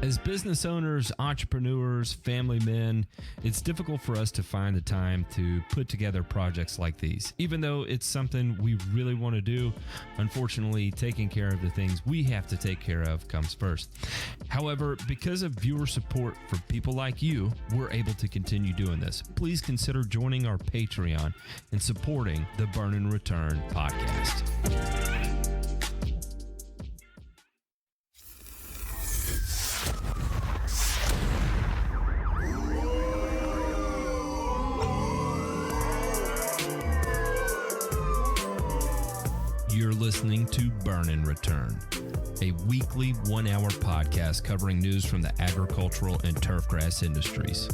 As business owners, entrepreneurs, family men, it's difficult for us to find the time to put together projects like these. Even though it's something we really want to do, unfortunately, taking care of the things we have to take care of comes first. However, because of viewer support for people like you, we're able to continue doing this. Please consider joining our Patreon and supporting the Burn and Return podcast. You're listening to Burn and Return, a weekly 1-hour podcast covering news from the agricultural and turfgrass industries.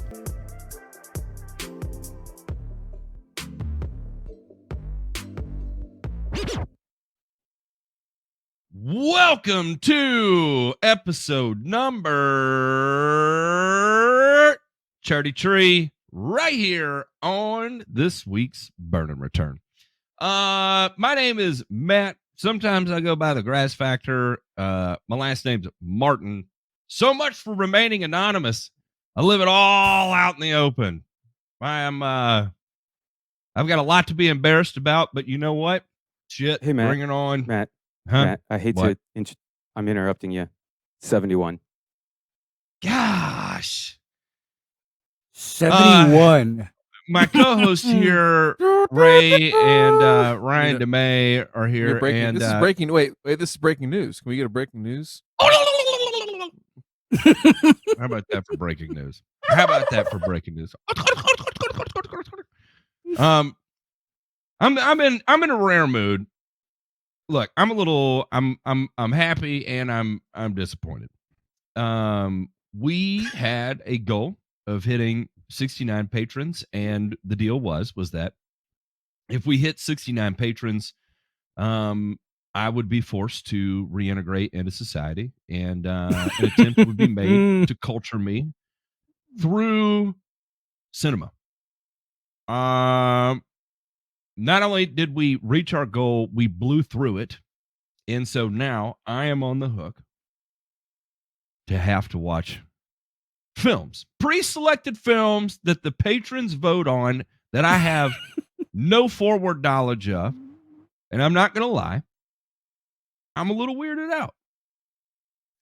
Welcome to episode number 33, right here on this week's Burn and Return. My name is Matt. Sometimes I go by the Grass Factor. My last name's Martin. So much for remaining anonymous. I live it all out in the open. I've got a lot to be embarrassed about, but you know what? Shit, hey, Matt, bring it on. Matt, Huh? Matt, I hate What? to, I'm interrupting you. 71. Gosh. 71. My co-hosts here, Ray and Ryan DeMay, are here. This is breaking. Wait, this is breaking news. Can we get a breaking news? How about that for breaking news? I'm in a rare mood. Look, I'm happy and I'm disappointed. We had a goal of hitting 69 patrons, and the deal was that if we hit 69 patrons, I would be forced to reintegrate into society, and an attempt would be made to culture me through cinema. Not only did we reach our goal, we blew through it, and so now I am on the hook to have to watch films, pre-selected films that the patrons vote on that I have no forward knowledge of. And I'm not going to lie, I'm a little weirded out.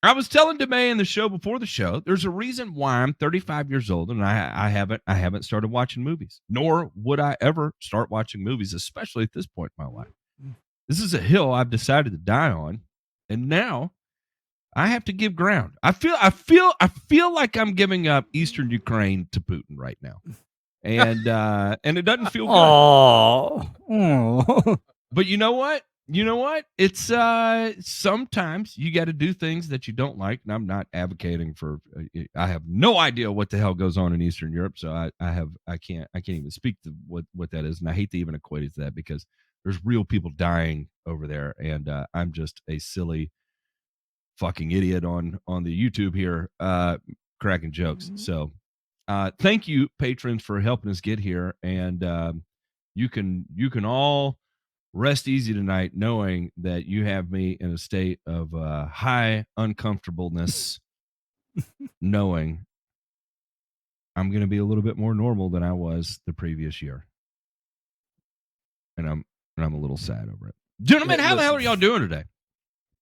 I was telling DeMay in the show before the show, there's a reason why I'm 35 years old and I haven't started watching movies, nor would I ever start watching movies, especially at this point in my life. This is a hill I've decided to die on, and now I have to give ground. I feel like I'm giving up Eastern Ukraine to Putin right now, and it doesn't feel good. Oh. But you know what? It's sometimes you got to do things that you don't like, and I'm not advocating for. I have no idea what the hell goes on in Eastern Europe, so I can't even speak to what that is, and I hate to even equate it to that because there's real people dying over there, and I'm just a silly fucking idiot on the YouTube here cracking jokes. So thank you, patrons, for helping us get here, and you can all rest easy tonight knowing that you have me in a state of high uncomfortableness, knowing I'm going to be a little bit more normal than I was the previous year, and I'm a little sad over it. Gentlemen, how the hell are y'all doing today?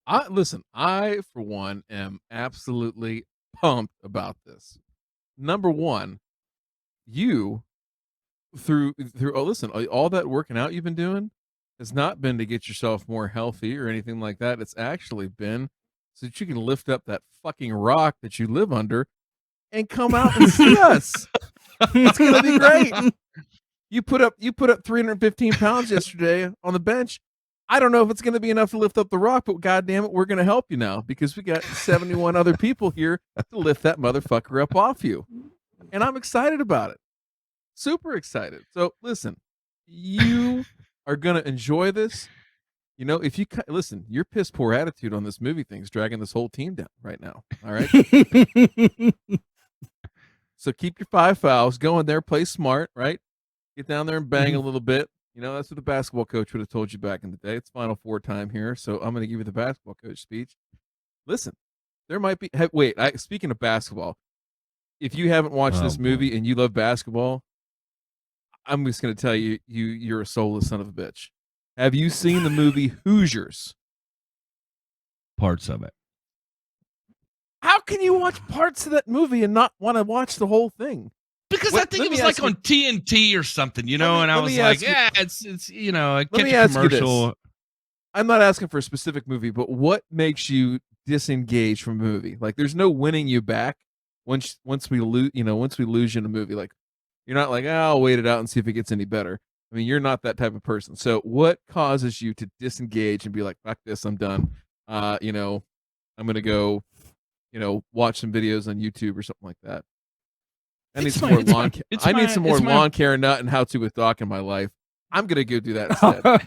I for one am absolutely pumped about this. Number one, you through all that working out you've been doing has not been to get yourself more healthy or anything like that. It's actually been so that you can lift up that fucking rock that you live under and come out and see us. It's gonna be great. You put up 315 pounds yesterday on the bench. I don't know if it's going to be enough to lift up the rock, but goddamn it, we're going to help you now because we got 71 other people here to lift that motherfucker up off you. And I'm excited about it. Super excited. So listen, you are going to enjoy this. You know, if you listen, your piss poor attitude on this movie thing is dragging this whole team down right now. All right. So keep your 5 fouls, go in there, play smart, right? Get down there and bang a little bit. You know, that's what the basketball coach would have told you back in the day. It's Final Four time here, so I'm going to give you the basketball coach speech. Listen, there might be. Wait, speaking of basketball, if you haven't watched this movie and you love basketball, I'm just going to tell you, you're a soulless son of a bitch. Have you seen the movie Hoosiers? Parts of it. How can you watch parts of that movie and not want to watch the whole thing? Because I think it was like on TNT or something, and I was like, yeah, it's a commercial. I'm not asking for a specific movie, but what makes you disengage from a movie? Like, there's no winning you back once we lose you in a movie. Like, you're not like, I'll wait it out and see if it gets any better. I mean, you're not that type of person. So what causes you to disengage and be like, fuck this, I'm done. I'm gonna go, watch some videos on YouTube or something like that. I need some more lawn care nut and how to with Doc in my life. I'm gonna go do that instead.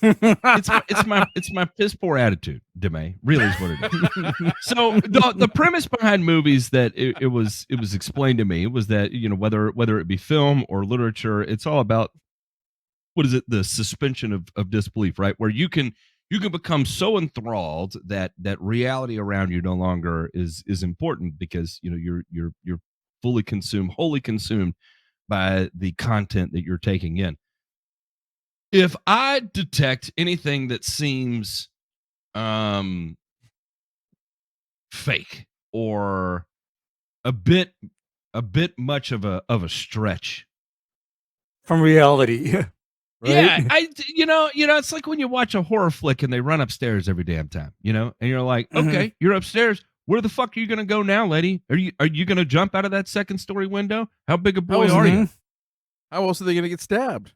it's my piss poor attitude, DeMay. Really is what it is. So the premise behind movies that it was explained to me was that whether it be film or literature, it's all about the suspension of disbelief, right? Where you can become so enthralled that reality around you no longer is important because you're wholly consumed by the content that you're taking in. If I detect anything that seems fake or a bit much of a stretch from reality, right? Yeah, it's like when you watch a horror flick and they run upstairs every damn time, and you're like, okay, you're upstairs. Where the fuck are you gonna go now, lady? Are you gonna jump out of that second story window? How big a boy are you? How else are they gonna get stabbed?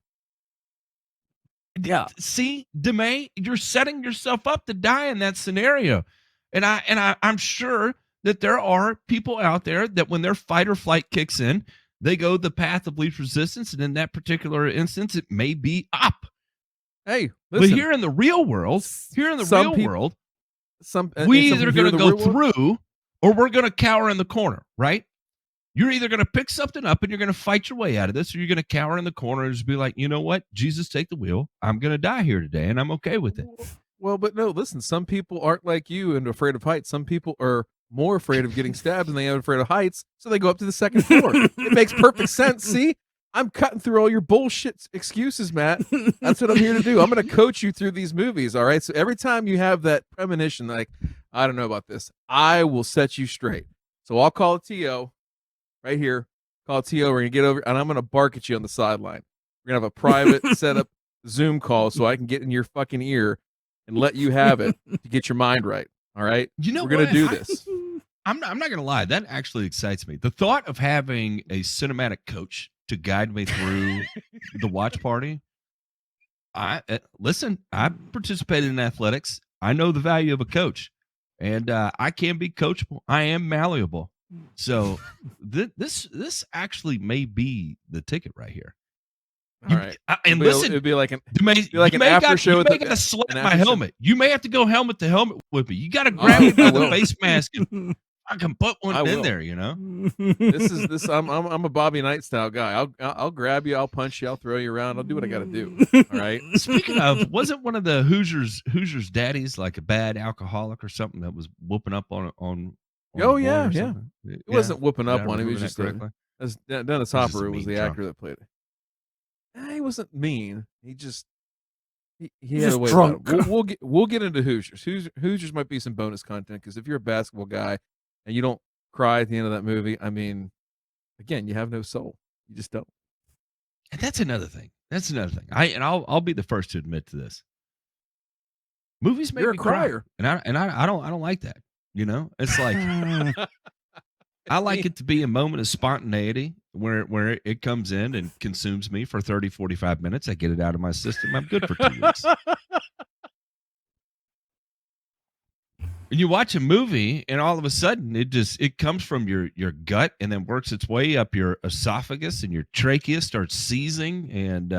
Yeah. See, DeMay, you're setting yourself up to die in that scenario. And I'm sure that there are people out there that when their fight or flight kicks in, they go the path of least resistance. And in that particular instance, it may be up. Hey, listen. But here in the real world, we either going to go through or we're going to cower in the corner, right? You're either going to pick something up and you're going to fight your way out of this, or you're going to cower in the corner and just be like, you know what? Jesus, take the wheel. I'm going to die here today, and I'm okay with it. Well, but no, listen, some people aren't like you and afraid of heights. Some people are more afraid of getting stabbed than they are afraid of heights, so they go up to the second floor. It makes perfect sense. See? I'm cutting through all your bullshit excuses, Matt. That's what I'm here to do. I'm going to coach you through these movies, all right? So every time you have that premonition, like, I don't know about this, I will set you straight. So I'll call a TO. Right here, call T.O. We're going to get over, and I'm going to bark at you on the sideline. We're going to have a private setup Zoom call so I can get in your fucking ear and let you have it to get your mind right. All right? We're going to do this. I'm not going to lie. That actually excites me. The thought of having a cinematic coach to guide me through the watch party. Listen, I participated in athletics. I know the value of a coach, and I can be coachable. I am malleable. So this actually may be the ticket right here. All right. And listen, it'd be like an after show. You may got to slap my helmet. You may have to go helmet to helmet with me. You got to grab me by the face mask and I can put one in there. This. I'm a Bobby Knight style guy. I'll grab you. I'll punch you. I'll throw you around. I'll do what I got to do. All right. Speaking of, wasn't one of the Hoosiers daddies like a bad alcoholic or something that was whooping up on Oh yeah. It wasn't whooping up on him. He was just Dennis Hopper was the actor that played it. He wasn't mean. He just he had a way drunk. We'll get into Hoosiers. Hoosiers might be some bonus content because if you're a basketball guy and you don't cry at the end of that movie, I mean, again, you have no soul. You just don't. And that's another thing. I'll be the first to admit to this. Movies make me cry, and I don't like that. It's like I like it to be a moment of spontaneity where it comes in and consumes me for 30, 45 minutes. I get it out of my system. I'm good for 2 weeks. And you watch a movie and all of a sudden it comes from your gut and then works its way up your esophagus and your trachea starts seizing and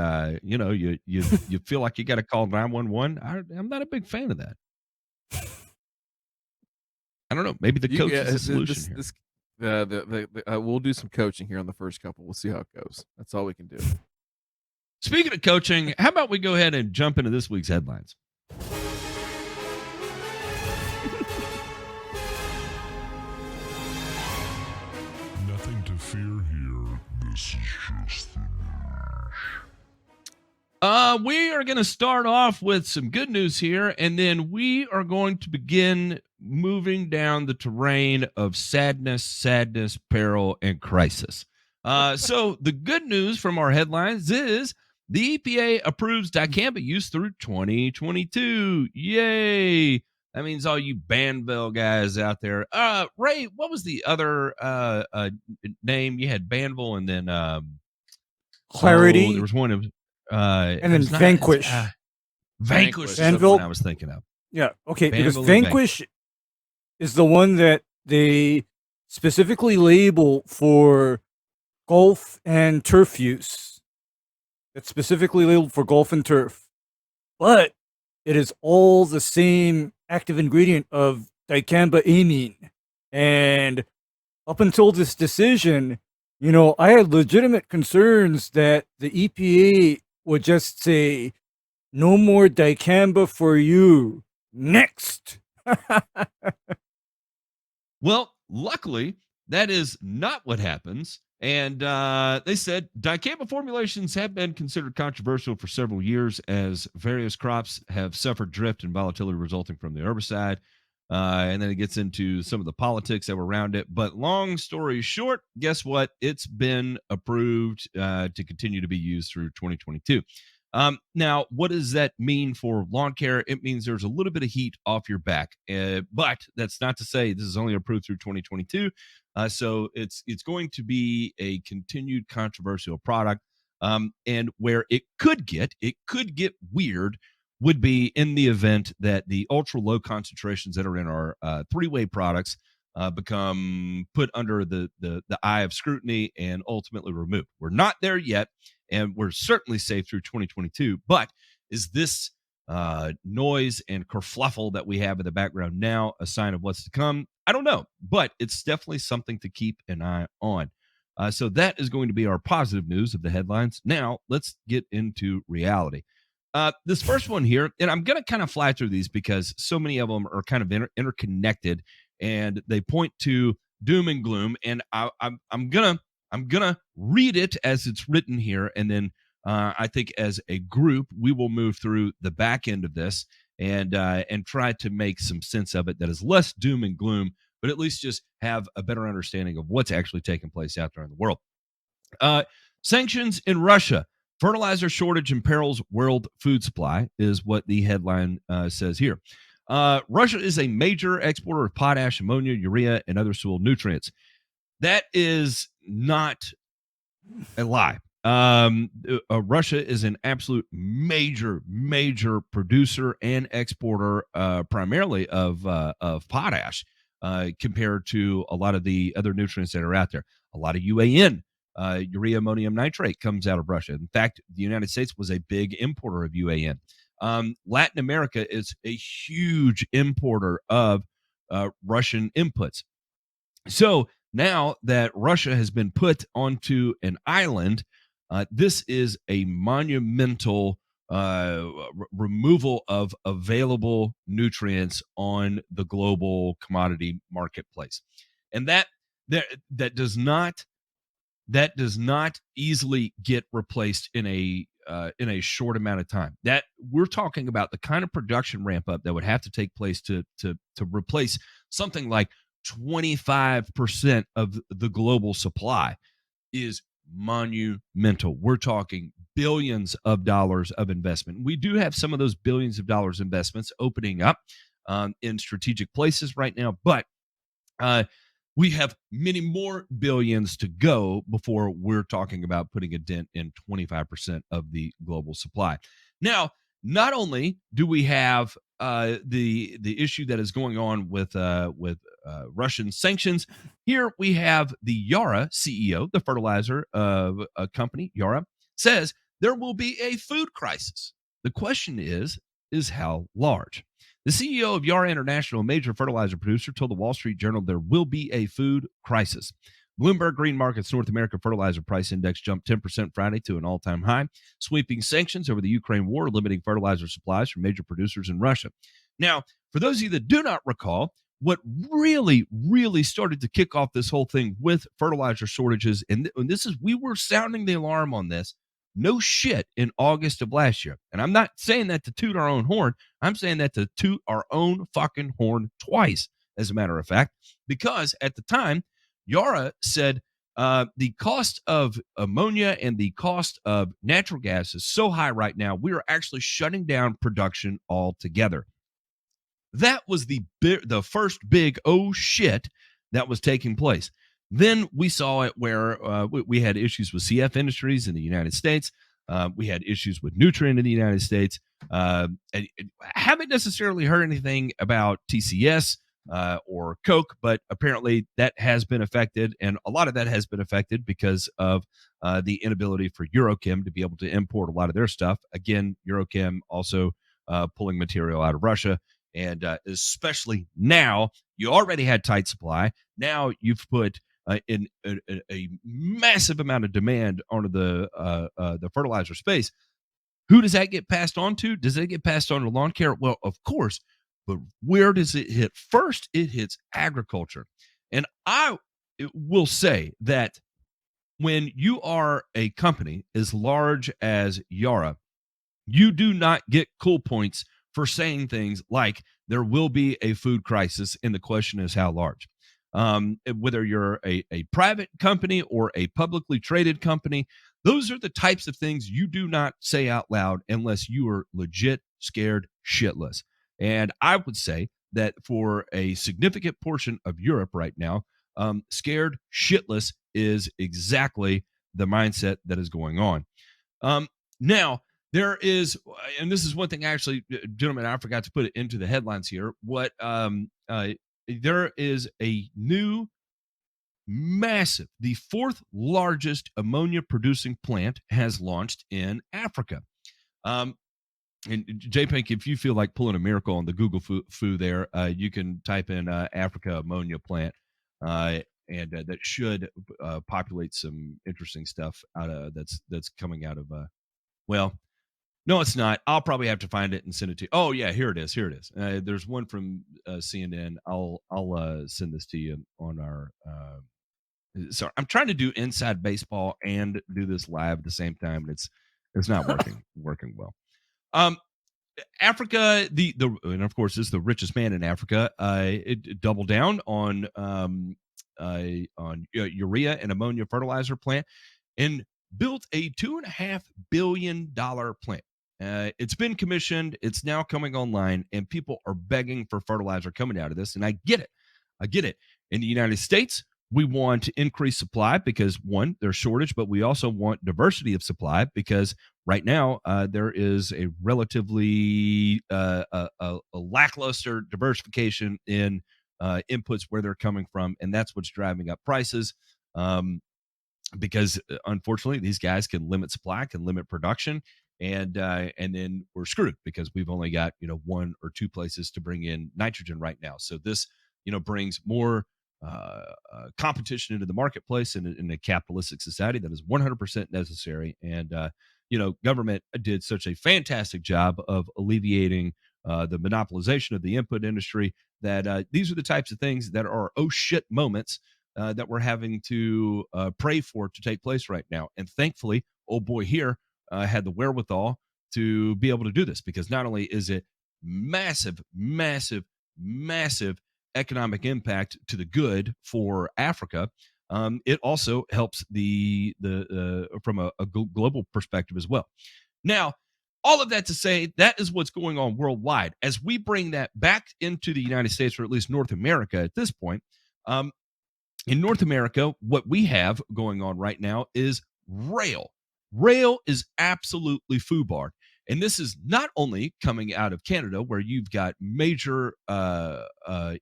you feel like you got to call 911. I'm not a big fan of that. I don't know. Maybe the coach is the solution here. We'll do some coaching here on the first couple. We'll see how it goes. That's all we can do. Speaking of coaching, how about we go ahead and jump into this week's headlines? We are going to start off with some good news here, and then we are going to begin moving down the terrain of sadness, peril, and crisis. So the good news from our headlines is the EPA approves dicamba use through 2022. Yay! That means all you Banville guys out there. Ray, what was the other name? You had Banville, and then Clarity. there was one of and then Vanquish. Vanquish is the Banville. one I was thinking of. Yeah. Okay. Because Banville and Vanquish is the one that they specifically label for golf and turf use. It's specifically labeled for golf and turf. But it is all the same active ingredient of dicamba-amine. And up until this decision, you know, I had legitimate concerns that the EPA would just say, no more dicamba for you. Next. Well, luckily, that is not what happens. And they said dicamba formulations have been considered controversial for several years as various crops have suffered drift and volatility resulting from the herbicide. And then it gets into some of the politics that were around it. But long story short, guess what? It's been approved to continue to be used through 2022. Now, what does that mean for lawn care? It means there's a little bit of heat off your back, but that's not to say this is only approved through 2022. So it's going to be a continued controversial product. And where it could get weird would be in the event that the ultra low concentrations that are in our three-way products become put under the eye of scrutiny and ultimately removed. We're not there yet, and we're certainly safe through 2022. But is this noise and kerfluffle that we have in the background now a sign of what's to come? I don't know, but it's definitely something to keep an eye on. So that is going to be our positive news of the headlines. Now, let's get into reality. This first one here, and I'm going to kind of fly through these because so many of them are kind of interconnected, and they point to doom and gloom. And I'm gonna read it as it's written here, and then I think as a group we will move through the back end of this and try to make some sense of it that is less doom and gloom, but at least just have a better understanding of what's actually taking place out there in the world. Sanctions in Russia. Fertilizer shortage imperils world food supply is what the headline says here. Russia is a major exporter of potash, ammonia, urea, and other soil nutrients. That is not a lie. Russia is an absolute major producer and exporter, primarily of potash, compared to a lot of the other nutrients that are out there. A lot of UAN. Urea ammonium nitrate comes out of Russia. In fact, the United States was a big importer of UAN. Latin America is a huge importer of Russian inputs. So now that Russia has been put onto an island, this is a monumental removal of available nutrients on the global commodity marketplace. And that does not easily get replaced in a short amount of time. That we're talking about the kind of production ramp up that would have to take place to replace something like 25% of the global supply is monumental. We're talking billions of dollars of investment. We do have some of those billions of dollars investments opening up in strategic places right now, but we have many more billions to go before we're talking about putting a dent in 25% of the global supply. Now, not only do we have the issue that is going on with Russian sanctions, here we have the Yara CEO, the fertilizer company, Yara, says there will be a food crisis. The question is how large? The CEO of Yara International, a major fertilizer producer, told the Wall Street Journal there will be a food crisis. Bloomberg Green Markets North America Fertilizer Price Index jumped 10% Friday to an all-time high, sweeping sanctions over the Ukraine war, limiting fertilizer supplies from major producers in Russia. Now, for those of you that do not recall, what really started to kick off this whole thing with fertilizer shortages, and this is, we were sounding the alarm on this no shit in August of last year. And I'm not saying that to toot our own horn. I'm saying that to toot our own fucking horn twice, as a matter of fact, because at the time, Yara said the cost of ammonia and the cost of natural gas is so high right now, we are actually shutting down production altogether. That was the first big oh shit that was taking place. Then we saw it where we had issues with CF Industries in the United States. We had issues with Nutrien in the United States. I haven't necessarily heard anything about TCS or Coke, but apparently that has been affected, and a lot of that has been affected because of the inability for Eurochem to be able to import a lot of their stuff. Again, Eurochem also pulling material out of Russia. And especially now, you already had tight supply. Now you've put in a massive amount of demand onto the fertilizer space. Who does that get passed on to? Does it get passed on to lawn care? Well, of course. But where does it hit? First, it hits agriculture. And I will say that when you are a company as large as Yara, you do not get cool points for saying things like there will be a food crisis, and the question is how large. Whether you're a private company or a publicly traded company, those are the types of things you do not say out loud unless you are legit scared shitless. And I would say that for a significant portion of Europe right now, scared shitless is exactly the mindset that is going on. Now, there is, and this is one thing actually, gentlemen, I forgot to put it into the headlines here. What there is a new massive, the fourth largest ammonia producing plant has launched in Africa. And J-Pink, if you feel like pulling a miracle on the Google foo there, you can type in Africa ammonia plant, and that should populate some interesting stuff out of that's coming out of. Well, no, it's not. I'll probably have to find it and send it to you. Oh yeah, here it is. Here it is. There's one from CNN. I'll send this to you on our. So I'm trying to do inside baseball and do this live at the same time, and it's not working well. Africa, and of course, is the richest man in Africa. It doubled down on urea and ammonia fertilizer plant, and built a $2.5 billion plant. It's been commissioned. It's now coming online, and people are begging for fertilizer coming out of this. And I get it. In the United States, we want to increase supply because, one, there's shortage, but we also want diversity of supply because right now there is a relatively a lackluster diversification in inputs where they're coming from, and that's what's driving up prices. Because unfortunately, these guys can limit supply, can limit production, and then we're screwed because we've only got one or two places to bring in nitrogen right now. So this brings more competition into the marketplace in a capitalistic society that is 100% necessary. And government did such a fantastic job of alleviating the monopolization of the input industry that these are the types of things that are oh shit moments that we're having to pray for to take place right now. And thankfully, old boy here had the wherewithal to be able to do this, because not only is it massive economic impact to the good for Africa, it also helps the from a global perspective as well. Now, all of that to say, that is what's going on worldwide. As we bring that back into the United States, or at least North America at this point, in North America, what we have going on right now is rail. Rail is absolutely foobarred. And this is not only coming out of Canada, where you've got major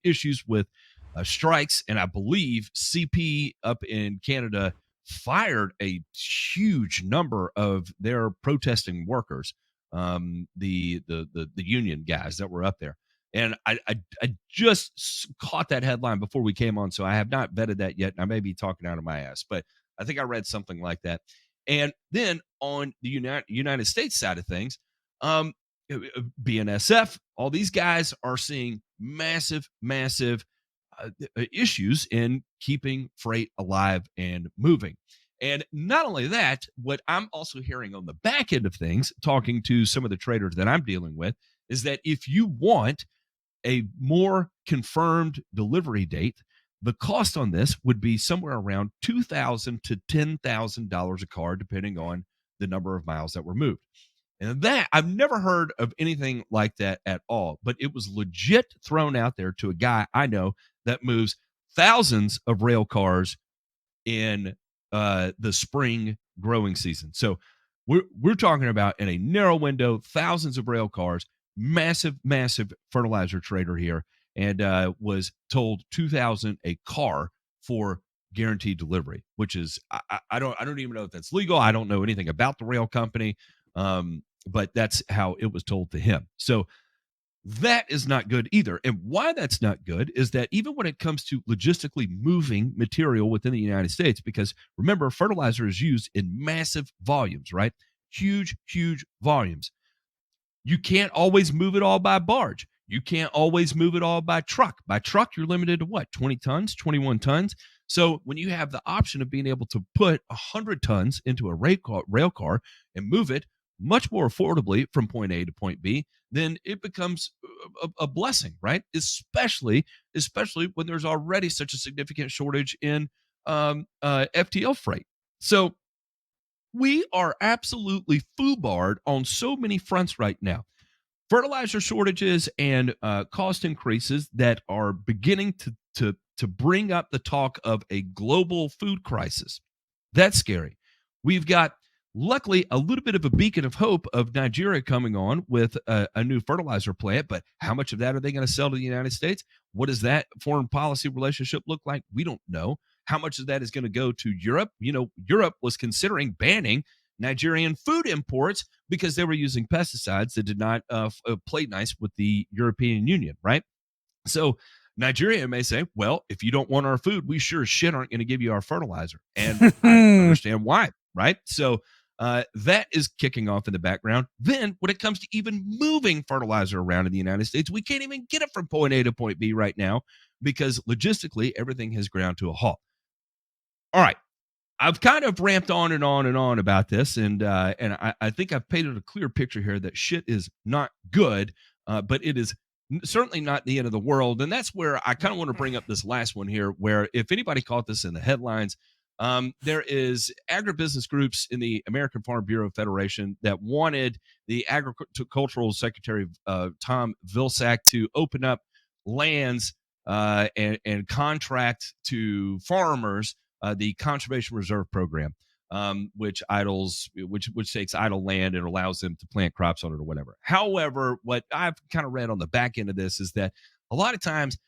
issues with strikes, and I believe CP up in Canada fired a huge number of their protesting workers, the union guys that were up there. And I just caught that headline before we came on, so I have not vetted that yet. I may be talking out of my ass, but I think I read something like that. And then on the United States side of things, BNSF, all these guys are seeing massive issues in keeping freight alive and moving. And not only that, what I'm also hearing on the back end of things, talking to some of the traders that I'm dealing with, is that if you want a more confirmed delivery date, the cost on this would be somewhere around $2,000 to $10,000 a car, depending on the number of miles that were moved. And that, I've never heard of anything like that at all, but it was legit thrown out there to a guy I know that moves thousands of rail cars in the spring growing season. So we're talking about in a narrow window, thousands of rail cars, massive fertilizer trader here, and was told 2,000 a car for guaranteed delivery, which is I don't even know if that's legal. I don't know anything about the rail company, but that's how it was told to him. So that is not good either. And why that's not good is that even when it comes to logistically moving material within the United States, because remember, fertilizer is used in massive volumes, right? Huge volumes. You can't always move it all by barge. You can't always move it all by truck. By truck, you're limited to what? 20 tons, 21 tons. So when you have the option of being able to put 100 tons into a rail car and move it much more affordably from point A to point B, then it becomes a blessing, right? Especially when there's already such a significant shortage in FTL freight. So we are absolutely foobarred on so many fronts right now. Fertilizer shortages and cost increases that are beginning to bring up the talk of a global food crisis. That's scary. We've got, luckily, a little bit of a beacon of hope of Nigeria coming on with a new fertilizer plant, but how much of that are they going to sell to the United States? What does that foreign policy relationship look like? We don't know. How much of that is going to go to Europe? You know, Europe was considering banning Nigerian food imports because they were using pesticides that did not play nice with the European Union, right? So Nigeria may say, well, if you don't want our food, we sure as shit aren't going to give you our fertilizer. And I understand why, right? So that is kicking off in the background. Then when it comes to even moving fertilizer around in the United States, we can't even get it from point A to point B right now because logistically everything has ground to a halt. All right. I've kind of ramped on and on and on about this, and I think I've painted a clear picture here that shit is not good, but it is certainly not the end of the world. And that's where I kind of want to bring up this last one here, where if anybody caught this in the headlines, there is agribusiness groups in the American Farm Bureau Federation that wanted the Agricultural Secretary Tom Vilsack to open up lands and contract to farmers the Conservation Reserve Program, which takes idle land and allows them to plant crops on it or whatever. However, what I've kind of read on the back end of this is that a lot of times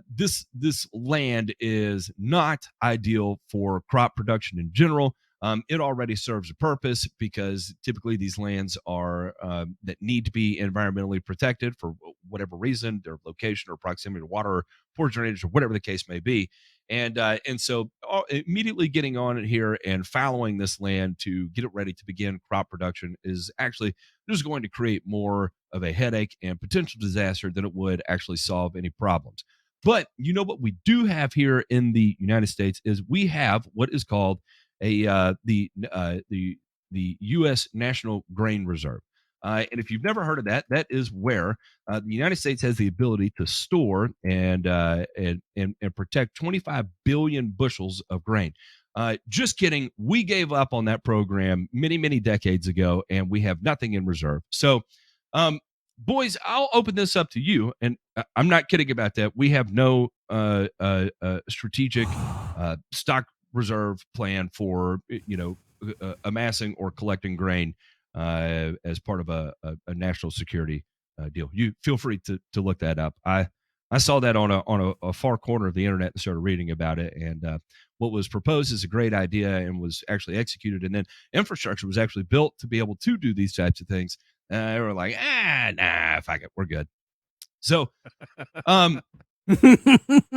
this land is not ideal for crop production in general. It already serves a purpose because typically these lands are that need to be environmentally protected for whatever reason, their location or proximity to water or poor drainage or whatever the case may be. And so immediately getting on it here and fallowing this land to get it ready to begin crop production is actually just going to create more of a headache and potential disaster than it would actually solve any problems. But you know what we do have here in the United States is we have what is called the U.S. National Grain Reserve. And if you've never heard of that, that is where the United States has the ability to store and protect 25 billion bushels of grain. Just kidding. We gave up on that program many decades ago, and we have nothing in reserve. So, boys, I'll open this up to you, and I'm not kidding about that. We have no strategic stock reserve plan for amassing or collecting grain as part of a national security deal. You feel free to look that up. I saw that on a far corner of the internet and started reading about it. And what was proposed is a great idea and was actually executed. And then infrastructure was actually built to be able to do these types of things. They were like, nah, fuck it, we're good. So,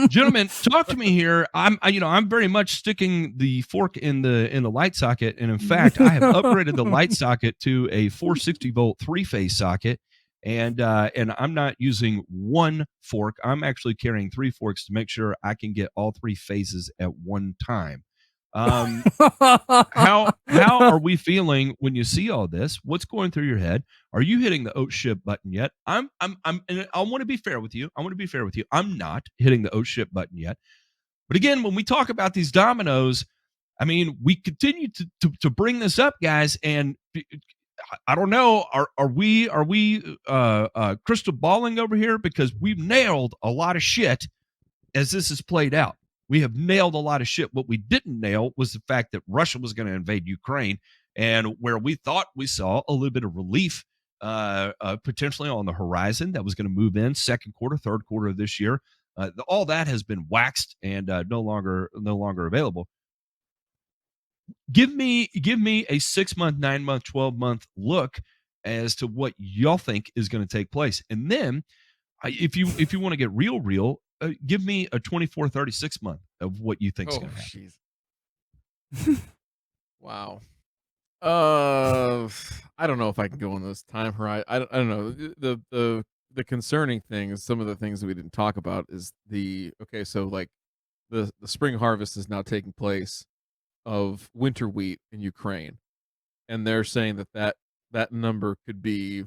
gentlemen, talk to me here. I'm very much sticking the fork in the light socket, and in fact, I have upgraded the light socket to a 460 volt 3-phase socket, and I'm not using one fork. I'm actually carrying 3 forks to make sure I can get all 3 phases at one time. How are we feeling when you see all this? What's going through your head? Are you hitting the oat ship button yet? And I want to be fair with you. I'm not hitting the oat ship button yet. But again, when we talk about these dominoes, I mean, we continue to bring this up, guys, and I don't know. Are we crystal balling over here? Because we've nailed a lot of shit as this has played out. We have nailed a lot of shit. What we didn't nail was the fact that Russia was going to invade Ukraine, and where we thought we saw a little bit of relief potentially on the horizon that was going to move in second quarter, third quarter of this year. All that has been waxed and no longer available. Give me a 6 month, 9 month, 12-month look as to what y'all think is going to take place, and then if you want to get real, give me a 24, 36 month of what you think is going to happen. Wow. I don't know if I can go on this time horizon. I don't know. The concerning thing is some of the things that we didn't talk about is so like the spring harvest is now taking place of winter wheat in Ukraine, and they're saying that number could be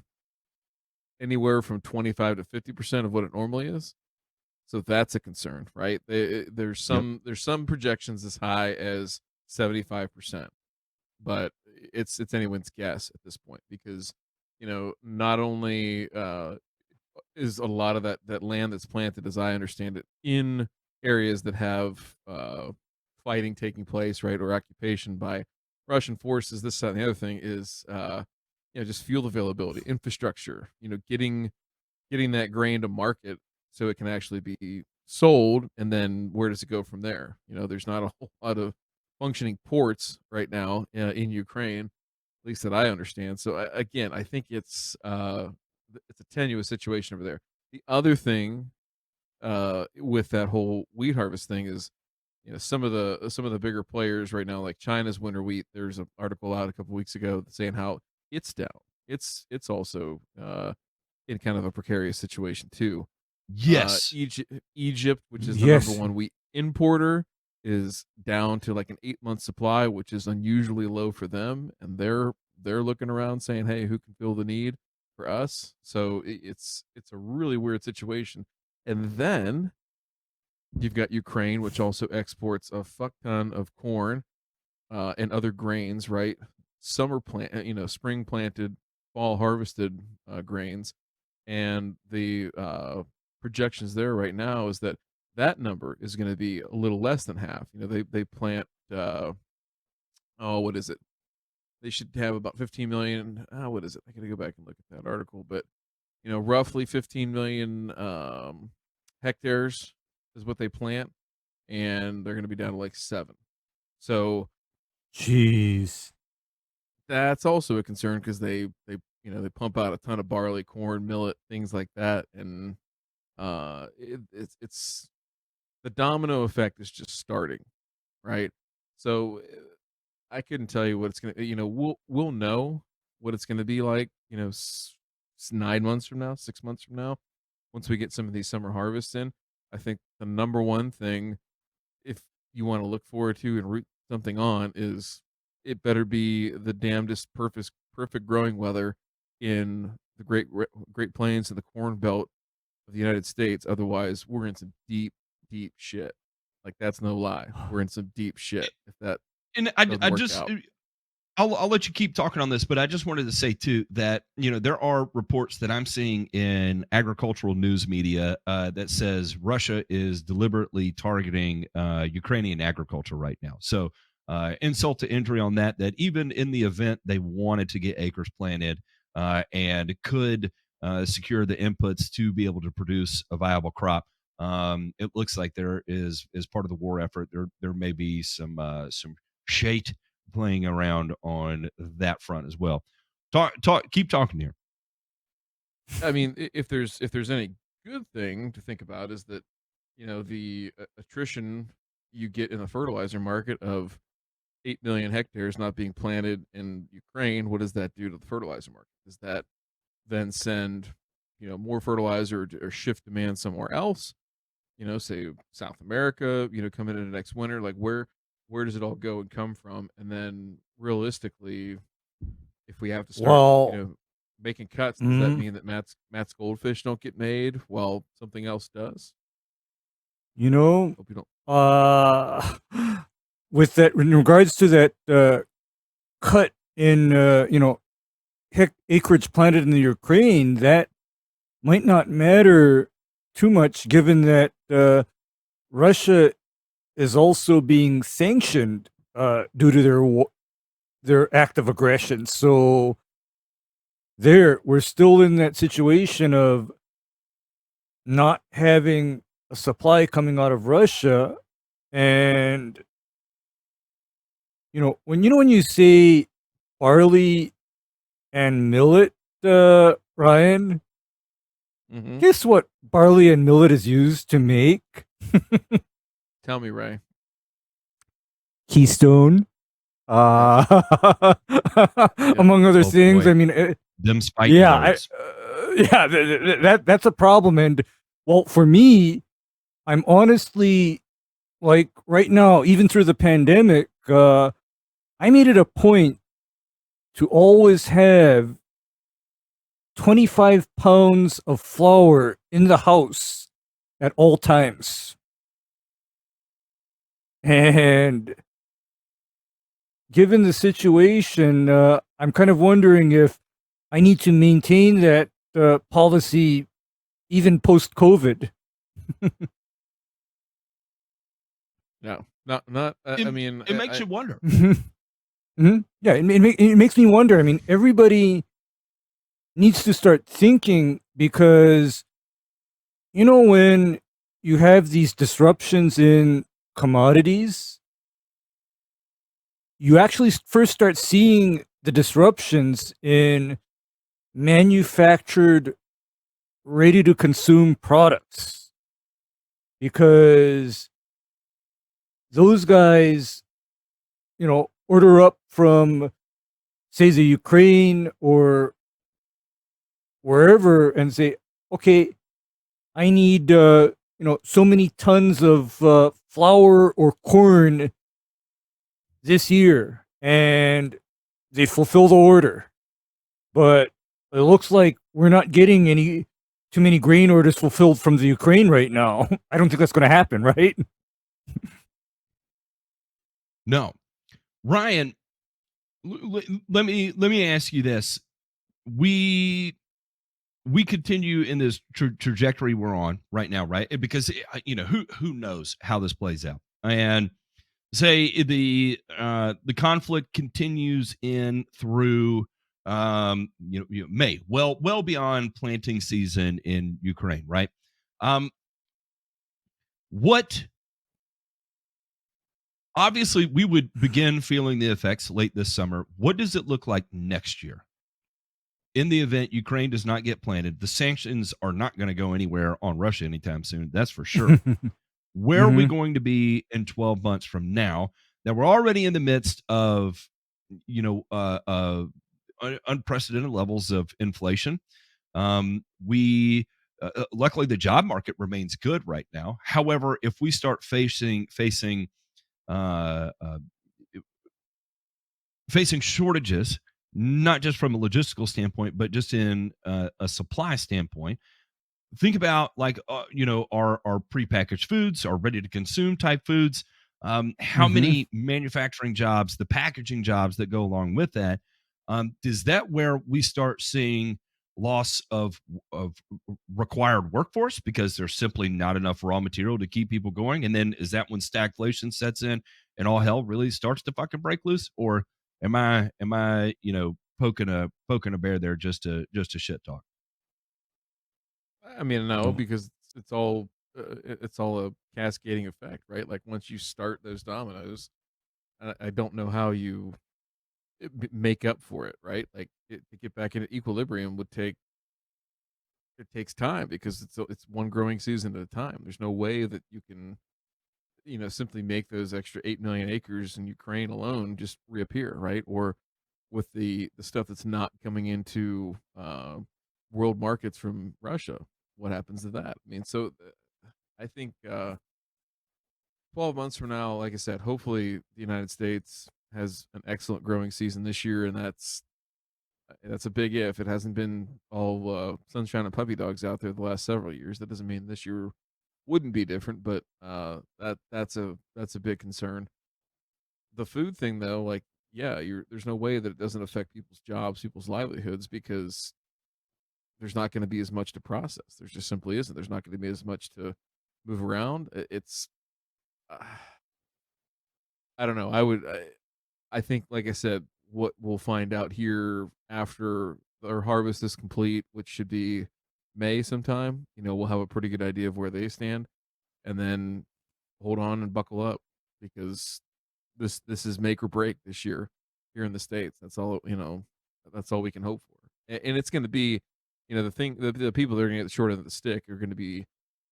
anywhere from 25 to 50% of what it normally is. So that's a concern, right? There's some projections as high as 75%, but it's anyone's guess at this point because not only is a lot of that land that's planted, as I understand it, in areas that have fighting taking place, right, or occupation by Russian forces. This, that, and the other thing is just fuel availability, infrastructure. Getting that grain to market so it can actually be sold, and then where does it go from there? There's not a whole lot of functioning ports right now in Ukraine, at least that I understand. So again, I think it's a tenuous situation over there. The other thing with that whole wheat harvest thing is, some of the bigger players right now, like China's winter wheat. There's an article out a couple weeks ago saying how it's down. It's also in kind of a precarious situation too. Yes. Egypt, which is the number one wheat importer, is down to like an 8-month supply, which is unusually low for them, and they're looking around saying, "Hey, who can fill the need for us?" So it's a really weird situation. And then you've got Ukraine, which also exports a fuck ton of corn and other grains, right? Spring planted, fall harvested grains, and the projections there right now is that number is going to be a little less than half. They plant what is it? They should have about 15 million. What is it? I got to go back and look at that article, but roughly 15 million hectares is what they plant, and they're going to be down to like 7. So, jeez, that's also a concern because they pump out a ton of barley, corn, millet, things like that, and it's the domino effect is just starting, right? So I couldn't tell you what it's gonna. We'll know what it's gonna be like. 9 months from now, 6 months from now, once we get some of these summer harvests in. I think the number one thing, if you want to look forward to and root something on, is it better be the damnedest perfect growing weather in the Great Plains and the Corn Belt of the United States. Otherwise, we're in some deep shit. Like, that's no lie. We're in some deep shit if that. And I just out. I'll let you keep talking on this, but I just wanted to say too that there are reports that I'm seeing in agricultural news media that says Russia is deliberately targeting Ukrainian agriculture right now. So insult to injury on that even in the event they wanted to get acres planted and could secure the inputs to be able to produce a viable crop, it looks like there is part of the war effort. There may be some shade playing around on that front as well. Keep talking here. I mean, if there's any good thing to think about is that the attrition you get in the fertilizer market of 8 million hectares not being planted in Ukraine. What does that do to the fertilizer market? Does that then send more fertilizer or shift demand somewhere else? Say South America, coming into next winter, like where where does it all go and come from? And then realistically, if we have to start, Well, making cuts, does that mm, mean that Matt's goldfish don't get made while something else does? you know, Hope you don't. uh, with that, in regards to that cut in, acreage planted in the Ukraine, that might not matter too much, given that Russia is also being sanctioned due to their act of aggression. So we're still in that situation of not having a supply coming out of Russia, and when you say barley and millet, Ryan, Mm-hmm. guess what barley and millet is used to make? Tell me, Ray. Keystone. Yep. Among other Oh, things. boy. I mean, Them spiking yeah, words. that's a problem. And well, for me, I'm honestly, like, right now, even through the pandemic, I made it a point to always have 25 pounds of flour in the house at all times. And given the situation, I'm kind of wondering if I need to maintain that policy even post COVID. No, not. I mean, It makes you wonder. Yeah, it makes me wonder. I mean, everybody needs to start thinking, because when you have these disruptions in commodities, you actually first start seeing the disruptions in manufactured, ready to consume products, because those guys, order up from, say, the Ukraine or wherever, and say, okay, I need so many tons of flour or corn this year, and they fulfill the order. But it looks like we're not getting too many grain orders fulfilled from the Ukraine right now. I don't think that's going to happen, right? No. Ryan, let me ask you this. We continue in this trajectory we're on right now, right? Because who knows how this plays out. And say the conflict continues in through May, well beyond planting season in Ukraine, right? What Obviously we would begin feeling the effects late this summer. What does it look like next year? In the event Ukraine does not get planted, the sanctions are not going to go anywhere on Russia anytime soon. That's for sure. Where are we going to be in 12 months from now that we're already in the midst of, unprecedented levels of inflation? We luckily the job market remains good right now. However, if we start facing uh, uh, facing shortages, not just from a logistical standpoint, but just in a supply standpoint, think about like our prepackaged foods, our ready to consume type foods. How many manufacturing jobs, the packaging jobs that go along with that? Is that where we start seeing loss of required workforce because there's simply not enough raw material to keep people going? And then is that when stagflation sets in and all hell really starts to fucking break loose? Or am I poking a bear there just to shit talk? I mean, no, because it's all a cascading effect, right? Like once you start those dominoes, I don't know how you make up for it, right? Like to get back into equilibrium takes time because it's one growing season at a time. There's no way that you can simply make those extra 8 million acres in Ukraine alone just reappear, right? Or with the stuff that's not coming into world markets from Russia, what happens to that? I mean, so I think 12 months from now, like I said, hopefully the United States has an excellent growing season this year, and that's a big if. It hasn't been all sunshine and puppy dogs out there the last several years. That doesn't mean this year wouldn't be different, but that's a big concern. The food thing, though, like, yeah, there's no way that it doesn't affect people's jobs, people's livelihoods, because there's not going to be as much to process. There just simply isn't. There's not going to be as much to move around. It's I don't know. I think, like I said, what we'll find out here after our harvest is complete, which should be May sometime, we'll have a pretty good idea of where they stand, and then hold on and buckle up, because this is make or break this year here in the States. That's all, that's all we can hope for. And it's going to be, the people that are going to get the short end of the stick are going to be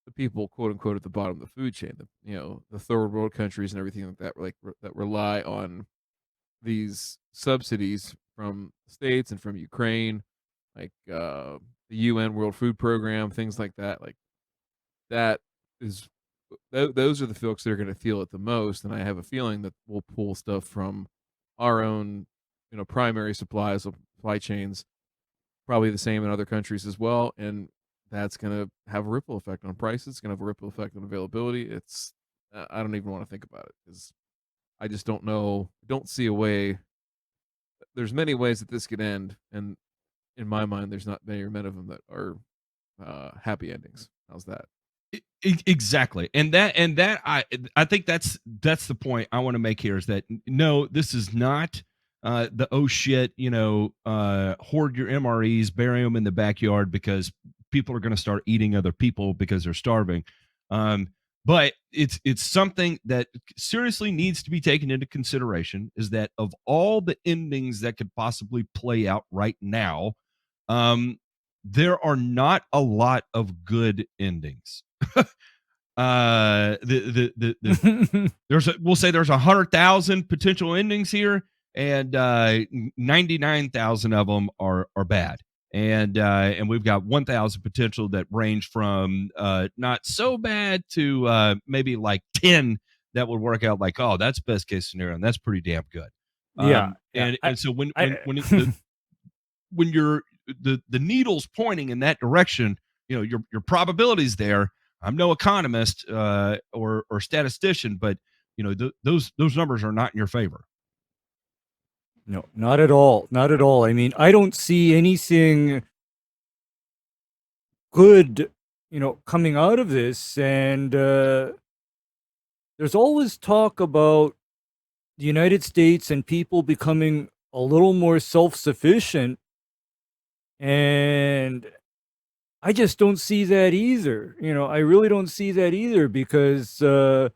the people, quote unquote, at the bottom of the food chain, the third world countries and everything like that, that rely on these subsidies from the States and from Ukraine, like the UN World Food Program, things like that. Like, that is, those are the folks that are going to feel it the most. And I have a feeling that we'll pull stuff from our own, primary supply chains, probably the same in other countries as well. And that's going to have a ripple effect on prices. It's going to have a ripple effect on availability. I don't even want to think about it, because I just don't see a way. There's many ways that this could end, and in my mind, there's not many of them that are happy endings. How's that? Exactly. And that I think that's the point I want to make here, is that no, this is not the oh shit, hoard your MREs, bury them in the backyard because people are going to start eating other people because they're starving. But it's something that seriously needs to be taken into consideration, is that of all the endings that could possibly play out right now, there are not a lot of good endings. We'll say there's 100,000 potential endings here, and 99,000 of them are bad. And we've got 1,000 potential that range from not so bad to maybe like 10 that would work out like, oh, that's best case scenario, and that's pretty damn good. And so when you're the needle's pointing in that direction, your probabilities there. I'm no economist or statistician, but those numbers are not in your favor. No, not at all. Not at all. I mean, I don't see anything good, coming out of this. And there's always talk about the United States and people becoming a little more self-sufficient. And I just don't see that either. I really don't see that either, because the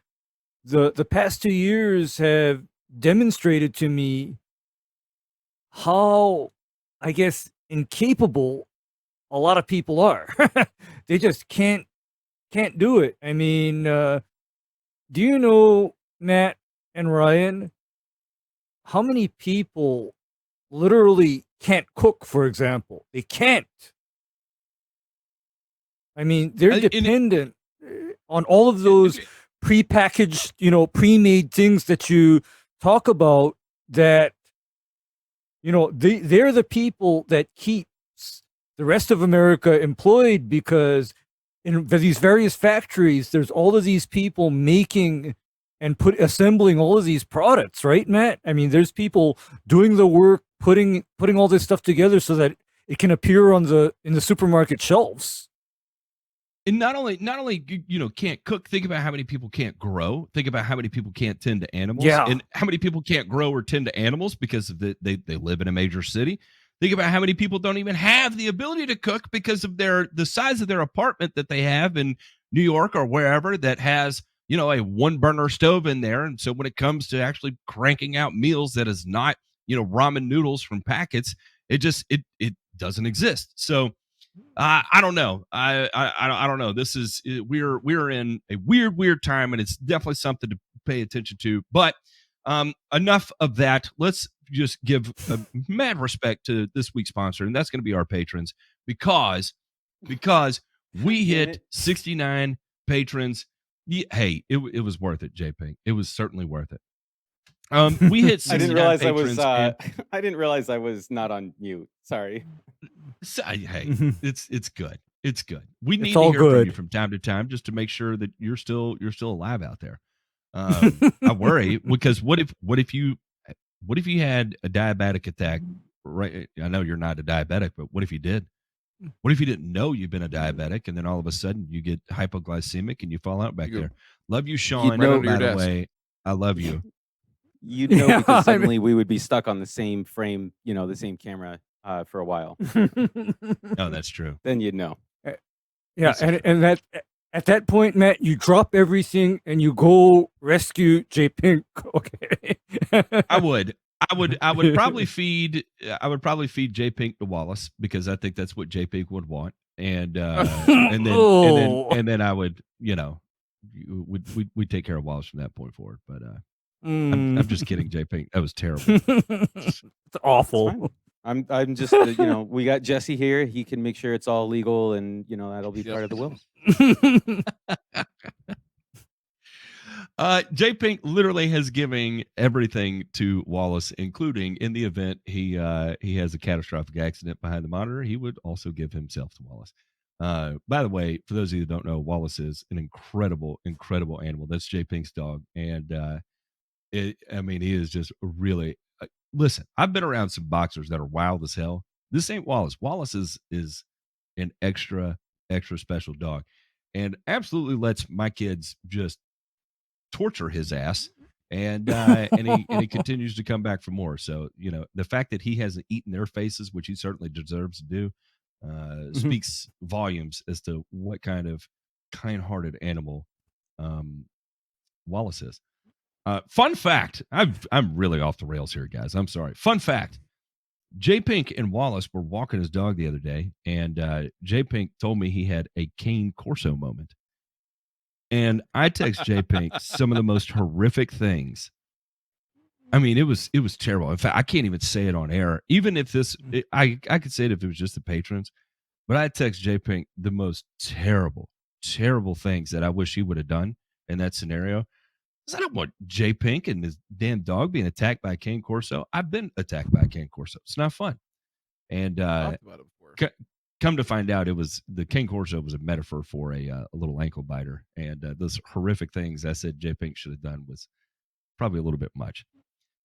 past 2 years have demonstrated to me how, I guess, incapable a lot of people are. They just can't do it. I mean, do you know, Matt and Ryan, how many people literally can't cook, for example? They can't. I mean, they're dependent on all of those prepackaged, pre-made things that you talk about, that, they're the people that keeps the rest of America employed, because in these various factories, there's all of these people making and assembling all of these products, right, Matt? I mean, there's people doing the work, putting all this stuff together so that it can appear in the supermarket shelves. And not only can't cook, think about how many people can't grow. Think about how many people can't tend to animals. Yeah. And how many people can't grow or tend to animals because of they live in a major city. Think about how many people don't even have the ability to cook because of the size of their apartment that they have in New York or wherever, that has, a one burner stove in there. And so when it comes to actually cranking out meals that is not, ramen noodles from packets, it doesn't exist. So I don't know. I don't know. This is we're in a weird time, and it's definitely something to pay attention to. But enough of that. Let's just give mad respect to this week's sponsor, and that's going to be our patrons, because we hit 69 patrons Yeah, hey, it was worth it, J Pink. It was certainly worth it. We hit 69 I didn't realize patrons. I didn't realize I was not on mute. Sorry. Hey, it's good. It's good. We need all to hear from you good. from time to time just to make sure that you're still alive out there. I worry because what if you had a diabetic attack? Right, I know you're not a diabetic, but what if you did? What if you didn't know you've been a diabetic, and then all of a sudden you get hypoglycemic and you fall out back there? Love you, Sean. know- under by your the desk. way, I love you. You'd know Yeah, because I mean- suddenly we would be stuck on the same frame, the same camera for a while. Oh, that's true. Then you'd know. Yeah, This is and that at that point, Matt, you drop everything and you go rescue J Pink. Okay. I would probably feed J Pink to Wallace because I think that's what J Pink would want, and then I would we'd take care of Wallace from that point forward. But I'm just kidding, J Pink. That was terrible. It's awful. It's I'm just we got Jesse here. He can make sure it's all legal, and that'll be part of the will. J Pink literally has given everything to Wallace, including in the event he has a catastrophic accident behind the monitor, he would also give himself to Wallace. By the way, for those of you who don't know, Wallace is an incredible animal. That's J Pink's dog, and he is just really. Listen, I've been around some boxers that are wild as hell. This ain't Wallace. Wallace is an extra special dog, and absolutely lets my kids just torture his ass, and he continues to come back for more. So the fact that he hasn't eaten their faces, which he certainly deserves to do, speaks volumes as to what kind of kind-hearted animal Wallace is. Fun fact, I'm really off the rails here, guys. I'm sorry. Fun fact, J Pink and Wallace were walking his dog the other day, and J Pink told me he had a cane corso moment. And I text J Pink some of the most horrific things. I mean, it was terrible. In fact, I can't even say it on air. Even if I could say it if it was just the patrons, but I text J Pink the most terrible things that I wish he would have done in that scenario. I don't want J Pink and his damn dog being attacked by a cane corso. I've been attacked by a cane corso. It's not fun. And Talked about it before. come to find out, it was the cane corso was a metaphor for a little ankle biter, and those horrific things I said J Pink should have done was probably a little bit much.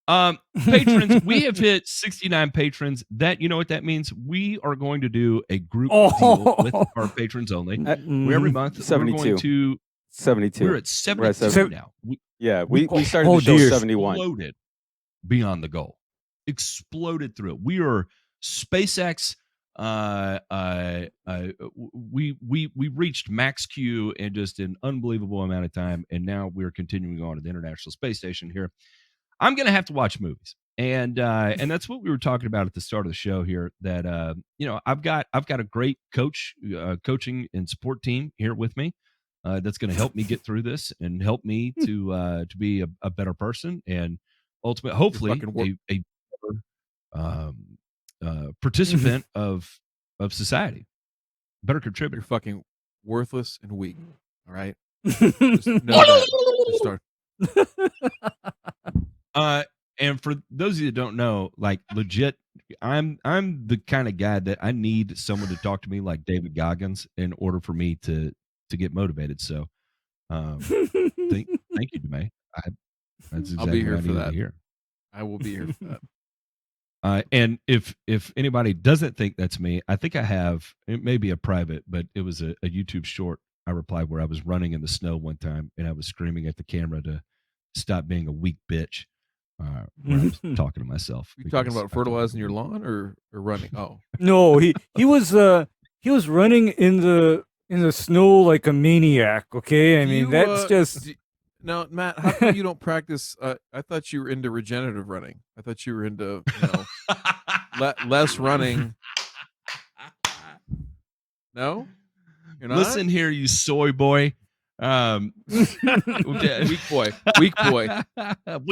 Patrons, we have hit 69 patrons. That you know what that means? We are going to do a group deal with our patrons only. Every month 72. we're going to 72. We're at 72 70. now. We started the show dear. 71. Exploded beyond the goal. Exploded through it. We are SpaceX. We reached max Q in just an unbelievable amount of time, and now we're continuing on to the International Space Station here. I'm gonna have to watch movies, and that's what we were talking about at the start of the show here. That I've got a great coaching and support team here with me. That's going to help me get through this and help me to be a better person and ultimately, hopefully, a better participant of society, better contributor. You're fucking worthless and weak. All right. Just know that. Just start. And for those of you that don't know, like legit, I'm the kind of guy that I need someone to talk to me like David Goggins in order for me to get motivated. So, thank you, DeMay. That's exactly I'll be here what I for needed that. to hear. I will be here for that. And if anybody doesn't think that's me, I think I have. It may be a private, but it was a YouTube short I replied where I was running in the snow one time and I was screaming at the camera to stop being a weak bitch. Where I was talking to myself. You talking about fertilizing your lawn or running? Oh No, he was running in the snow like a maniac. Okay, I mean that's just. Now, Matt, how come you don't practice? I thought you were into regenerative running. I thought you were into less running. No, you're not. Listen here, you soy boy. Weak boy. Weak boy.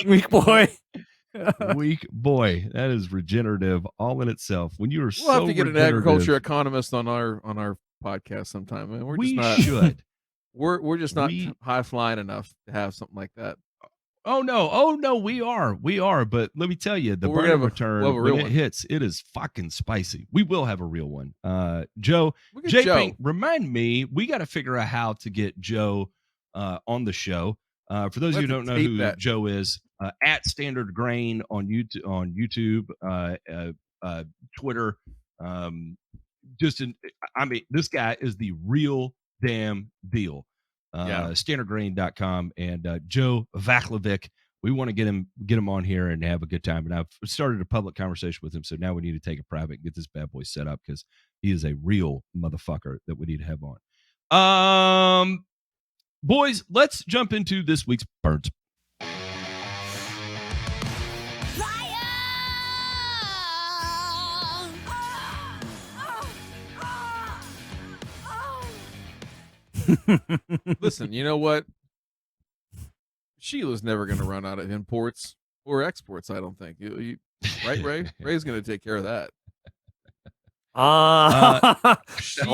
Weak boy. Weak boy. That is regenerative all in itself. When you are We'll have to get an regenerative- agriculture economist on our podcast sometime. Man. We're we just not. should. We're just not We high flying enough to have something like that. Oh no, we are. But let me tell you, the Well, we're burn gonna and have we'll have return a when real it one. hits, it is fucking spicy. We will have a real one. Joe, Look at J Joe. Pink, remind me, we got to figure out how to get Joe on the show. For those of you We'll who have don't to know tape who that. Joe is, at Standard Grain on YouTube, Twitter. I mean, this guy is the real damn deal. Yeah. Standardgrain.com and Joe Vaklovic. We want to get him on here and have a good time. And I've started a public conversation with him, so now we need to take it private and get this bad boy set up because he is a real motherfucker that we need to have on. Boys, let's jump into this week's Burns. Listen, you know what? Sheila's never going to run out of imports or exports. I don't think. Right, Ray? Ray's going to take care of that. I'll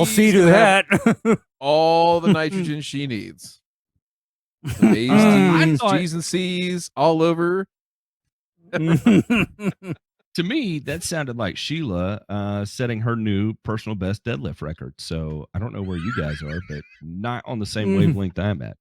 see She's to gonna have that. all the nitrogen she needs. Some A's, I D's, thought- G's, and C's all over. To me, that sounded like Sheila setting her new personal best deadlift record. So I don't know where you guys are, but not on the same wavelength I'm at.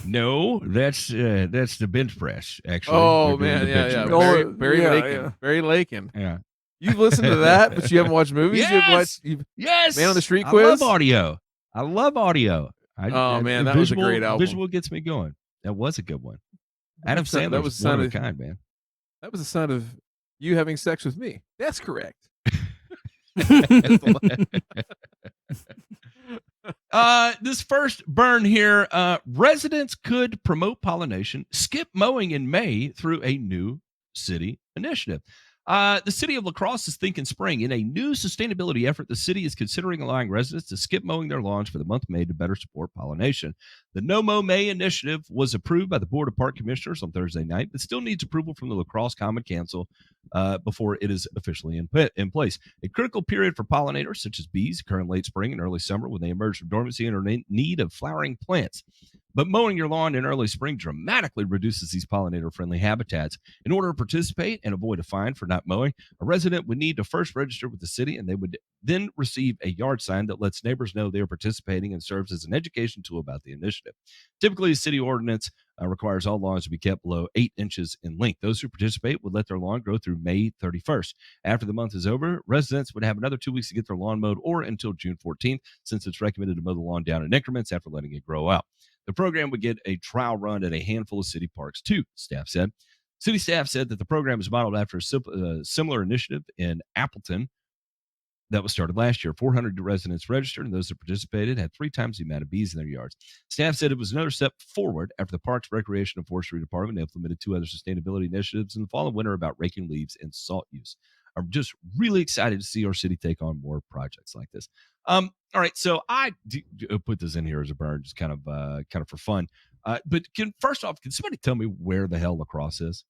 No, that's the bench press. Actually, Oh they're doing man, the yeah, bench yeah. press. Barry yeah, Lakin. yeah. Barry Lakin. Yeah. You've listened to that, but you haven't watched movies. Yes! Yes, Man on the Street I Quiz? love audio. Oh, man, that was a great album. Visual gets me going. That was a good one. Adam Sandler that was was one of a sounded- kind, man. That was the sound of you having sex with me. That's correct. This first burn here, residents could promote pollination, skip mowing in May through a new city initiative. The city of La Crosse is thinking spring. In a new sustainability effort, the city is considering allowing residents to skip mowing their lawns for the month of May to better support pollination. The No Mow May initiative was approved by the Board of Park Commissioners on Thursday night, but still needs approval from the La Crosse Common Council before it is officially in place. A critical period for pollinators, such as bees, occur in late spring and early summer when they emerge from dormancy and are in need of flowering plants. But mowing your lawn in early spring dramatically reduces these pollinator-friendly habitats. In order to participate and avoid a fine for not mowing, a resident would need to first register with the city, and they would then receive a yard sign that lets neighbors know they are participating and serves as an education tool about the initiative. Typically, a city ordinance requires all lawns to be kept below 8 inches in length. Those who participate would let their lawn grow through May 31st. After the month is over, residents would have another 2 weeks to get their lawn mowed or until June 14th, since it's recommended to mow the lawn down in increments after letting it grow out. The program would get a trial run at a handful of city parks, too, staff said. City staff said that the program is modeled after a similar initiative in Appleton that was started last year. 400 residents registered, and those that participated had 3 times the amount of bees in their yards. Staff said it was another step forward after the Parks, Recreation, and Forestry Department implemented 2 other sustainability initiatives in the fall and winter about raking leaves and salt use. I'm just really excited to see our city take on more projects like this. All right, so I put this in here as a burn, just kind of for fun. But first off, can somebody tell me where the hell La Crosse is?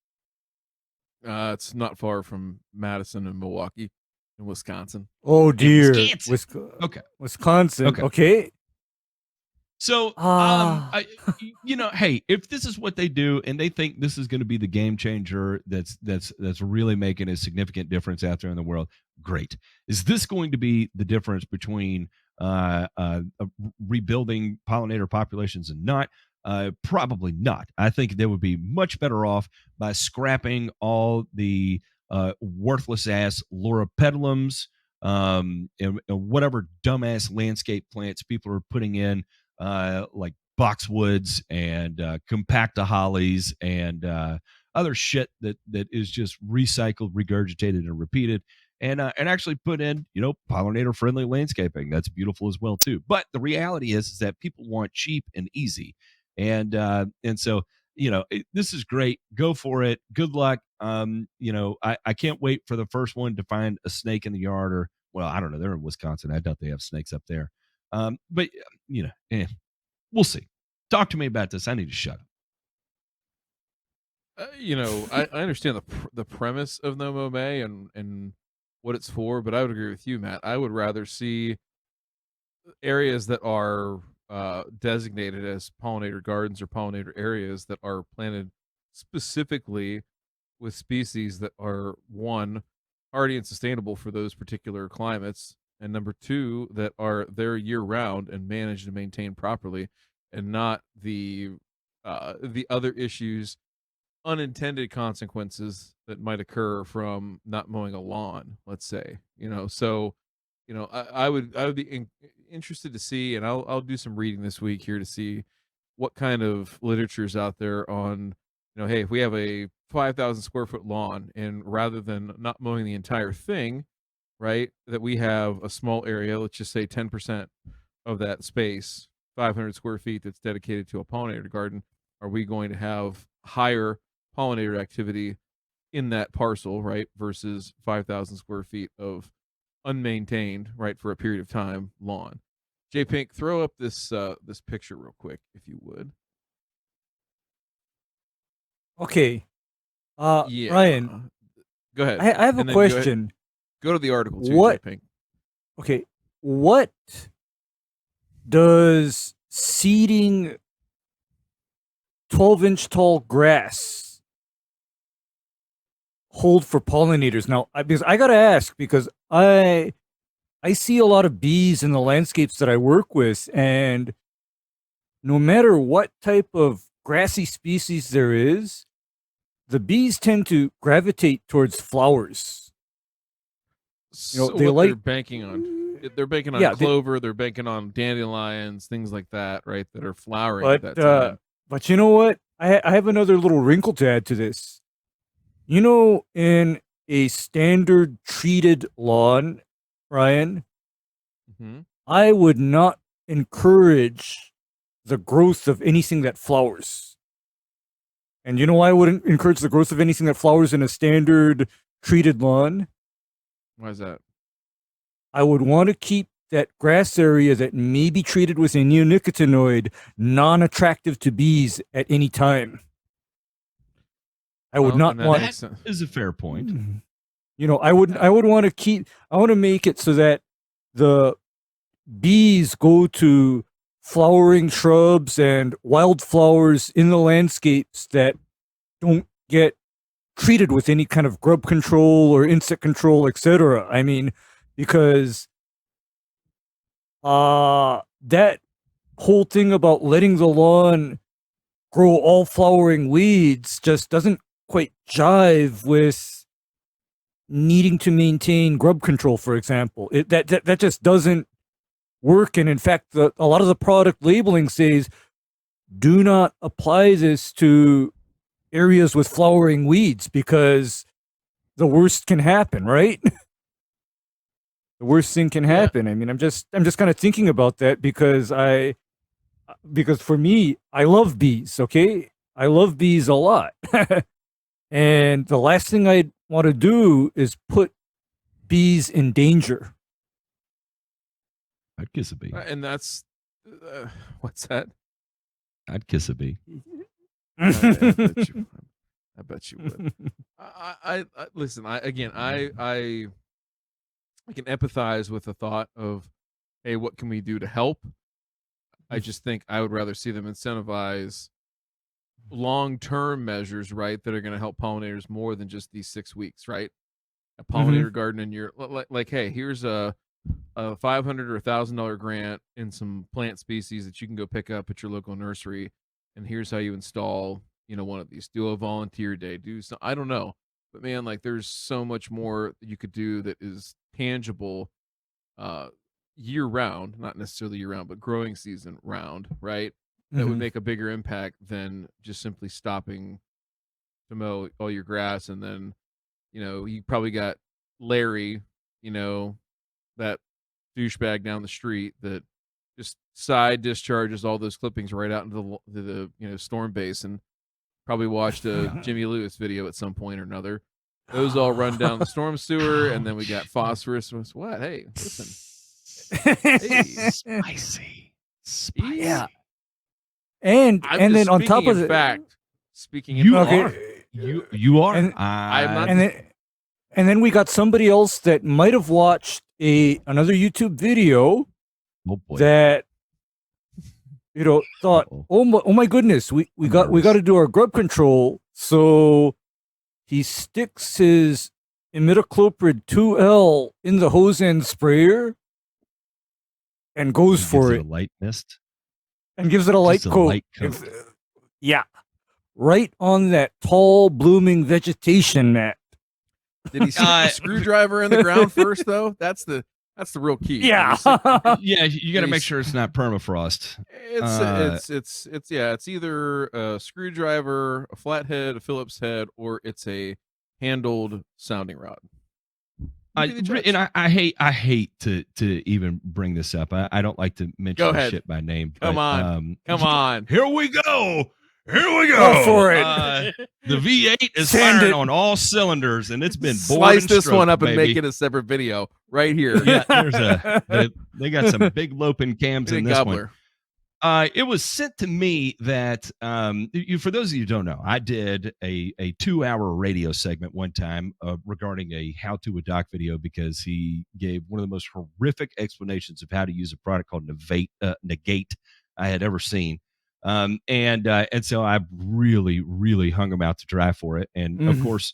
It's not far from Madison and Milwaukee in Wisconsin. Oh dear, Wisconsin. Okay. Wisconsin. Okay. Okay. So, hey, if this is what they do and they think this is going to be the game changer that's really making a significant difference out there in the world, great. Is this going to be the difference between rebuilding pollinator populations and not? Probably not. I think they would be much better off by scrapping all the worthless ass loropetalums and whatever dumbass landscape plants people are putting in, like boxwoods and compacta hollies and other shit that is just recycled, regurgitated, and repeated, and actually put in, pollinator friendly landscaping. That's beautiful as well too. But the reality is that people want cheap and easy, and so this is great. Go for it. Good luck. I can't wait for the first one to find a snake in the yard, or well, I don't know. They're in Wisconsin. I doubt they have snakes up there. But we'll see. Talk to me about this. I need to shut up. I understand the premise of No Mow May and what it's for, but I would agree with you, Matt. I would rather see areas that are designated as pollinator gardens or pollinator areas that are planted specifically with species that are one, hardy and sustainable for those particular climates, and number two, that are there year round and managed and maintained properly, and not the other issues, unintended consequences that might occur from not mowing a lawn, let's say. So I would be interested to see, and I'll do some reading this week here to see what kind of literature's out there on, hey, if we have a 5,000 square foot lawn, and rather than not mowing the entire thing, right, that we have a small area, let's just say 10% of that space, 500 square feet, that's dedicated to a pollinator garden, are we going to have higher pollinator activity in that parcel, right, versus 5,000 square feet of unmaintained, right, for a period of time lawn? J Pink, throw up this picture real quick, if you would. Okay. Yeah, Ryan, go ahead. I have a And then go ahead- question. Go to the article too, What- J Pink. Okay, what does seeding 12-inch tall grass hold for pollinators? Now, because I gotta ask, because I see a lot of bees in the landscapes that I work with, and no matter what type of grassy species there is, the bees tend to gravitate towards flowers. So they what they're like- banking on, they're banking on Yeah, they- clover, they're banking on dandelions, things like that, right, that are flowering But at that time. but you know what? I have another little wrinkle to add to this. In a standard treated lawn, Ryan, Hmm. I would not encourage the growth of anything that flowers. And you know why I wouldn't encourage the growth of anything that flowers in a standard treated lawn? Why is that? I would want to keep that grass area that may be treated with a neonicotinoid non-attractive to bees at any time. I would Well, not and that want. makes sense. Is a fair point. I would want to keep. I want to make it so that the bees go to flowering shrubs and wildflowers in the landscapes that don't get treated with any kind of grub control or insect control, etc. I mean, because that whole thing about letting the lawn grow all flowering weeds just doesn't quite jive with needing to maintain grub control, for example. That just doesn't work. And in fact, a lot of the product labeling says, do not apply this to areas with flowering weeds because the worst can happen, right? The worst thing can happen. I mean, I'm just kind of thinking about that because for me, I love bees, okay? I love bees a lot. And the last thing I'd want to do is put bees in danger. I'd kiss a bee. And that's what's that? I'd kiss a bee. I bet you would. I listen. I can empathize with the thought of, hey, what can we do to help? I just think I would rather see them incentivize long-term measures, right, that are going to help pollinators more than just these 6 weeks, right? A pollinator garden in your like, hey, here's a $500 or $1,000 grant in some plant species that you can go pick up at your local nursery, and here's how you install, one of these. Do a volunteer day. Do some. I don't know, but man, like, there's so much more that you could do that is tangible, year round, not necessarily year round, but growing season round, right? That would make a bigger impact than just simply stopping to mow all your grass. And then, you probably got Larry, that douchebag down the street that just side discharges all those clippings right out into the storm basin. Probably watched a Jimmy Lewis video at some point or another. Those all run down the storm sewer, and then we got phosphorus. What? Hey, listen. Spicy. Spicy. Yeah. And then on top of it, You in are. fact, You are. And- I'm not. and then we got somebody else that might have watched another YouTube video Oh boy. that thought, Uh-oh. oh my goodness, we got to do our grub control. So he sticks his imidacloprid 2L in the hose end sprayer and goes for Gives it a light mist. and gives it a light Just a coat. light coat. Yeah, right on that tall blooming vegetation, Matt. Did he stick the screwdriver in the ground first, though? That's the real key. Yeah. Yeah, you got to make sure it's not permafrost. It's either a screwdriver, a flathead, a Phillips head, or it's a handled sounding rod. And I hate to even bring this up. I don't like to mention this shit by name. Come on. Here we go. Go for it. The V8 is Sand firing it. on all cylinders, and it's been Slice bored this stroked, one up and baby. make it a separate video right here. Yeah, they got some big loping cams in this one. It was sent to me that for those of you who don't know, I did a 2-hour radio segment one time regarding a how to a dock video because he gave one of the most horrific explanations of how to use a product called Negate I had ever seen. And so I really hung him out to dry for it. And of course,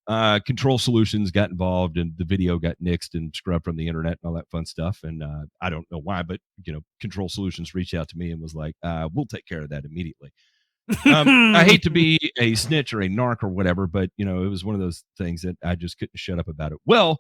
Control Solutions got involved and the video got nixed and scrubbed from the internet and all that fun stuff. And I don't know why, but Control Solutions reached out to me and was like, we'll take care of that immediately. I hate to be a snitch or a narc or whatever, but it was one of those things that I just couldn't shut up about it. Well,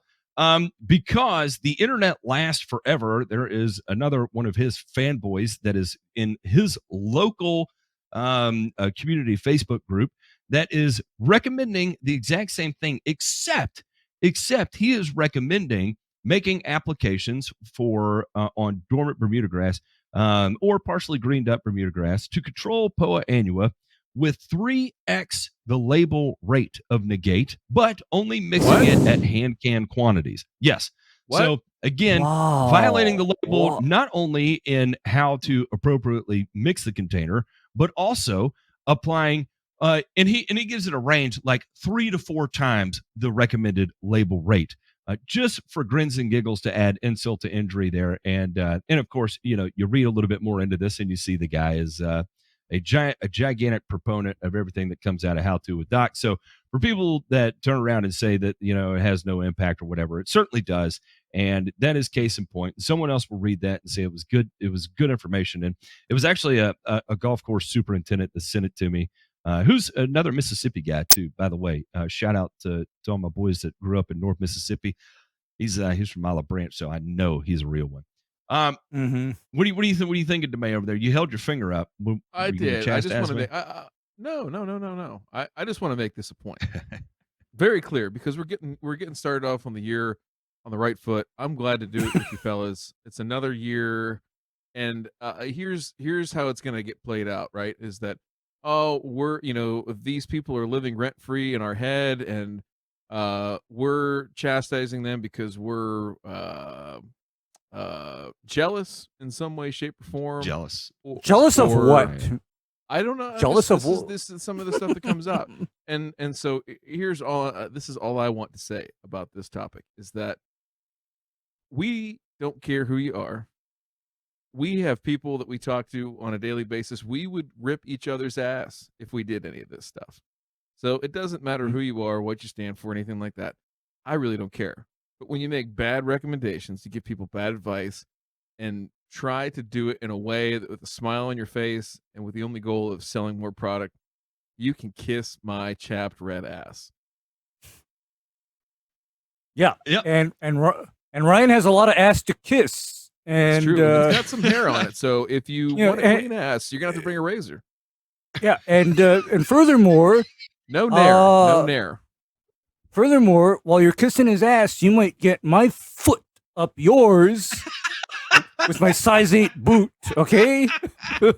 because the internet lasts forever, there is another one of his fanboys that is in his local community Facebook group that is recommending the exact same thing, except he is recommending making applications for on dormant Bermuda grass or partially greened up Bermuda grass to control Poa annua with 3x the label rate of Negate, but only mixing it at hand can quantities. Yes. What? So again, violating the label not only in how to appropriately mix the container, but also applying and he gives it a range like 3 to 4 times the recommended label rate. Just for grins and giggles to add insult to injury there. And of course, you read a little bit more into this and you see the guy is a gigantic proponent of everything that comes out of How To with Doc. So for people that turn around and say that, it has no impact or whatever, it certainly does. And that is case in point. Someone else will read that and say it was good. It was good information. And it was actually a golf course superintendent that sent it to me. Who's another Mississippi guy too, by the way. Shout out to all my boys that grew up in North Mississippi. He's from Olive Branch, so I know he's a real one. What do you think? What do you think of DeMay over there? You held your finger up. I did. I just want to make no. I just want to make this a point very clear because we're getting started off on the year on the right foot. I'm glad to do it with you fellas. It's another year, and here's how it's gonna get played out. Right? Is that we're these people are living rent free in our head, and we're chastising them because we're jealous in some way, shape, or form. Jealous of what? I don't know. Jealous of what? This is some of the stuff that comes up, and so here's all. This is all I want to say about this topic is that we don't care who you are. We have people that we talk to on a daily basis. We would rip each other's ass if we did any of this stuff. So it doesn't matter who you are, what you stand for, anything like that. I really don't care. But when you make bad recommendations, you give people bad advice and try to do it in a way that with a smile on your face and with the only goal of selling more product, you can kiss my chapped red ass. Yeah. Yep. And Ryan has a lot of ass to kiss. And it's true. He's got some hair on it. So if you want a clean ass, you're gonna have to bring a razor. Yeah, and furthermore, no nair. Furthermore, while you're kissing his ass, you might get my foot up yours with my size 8 boot. Okay. Do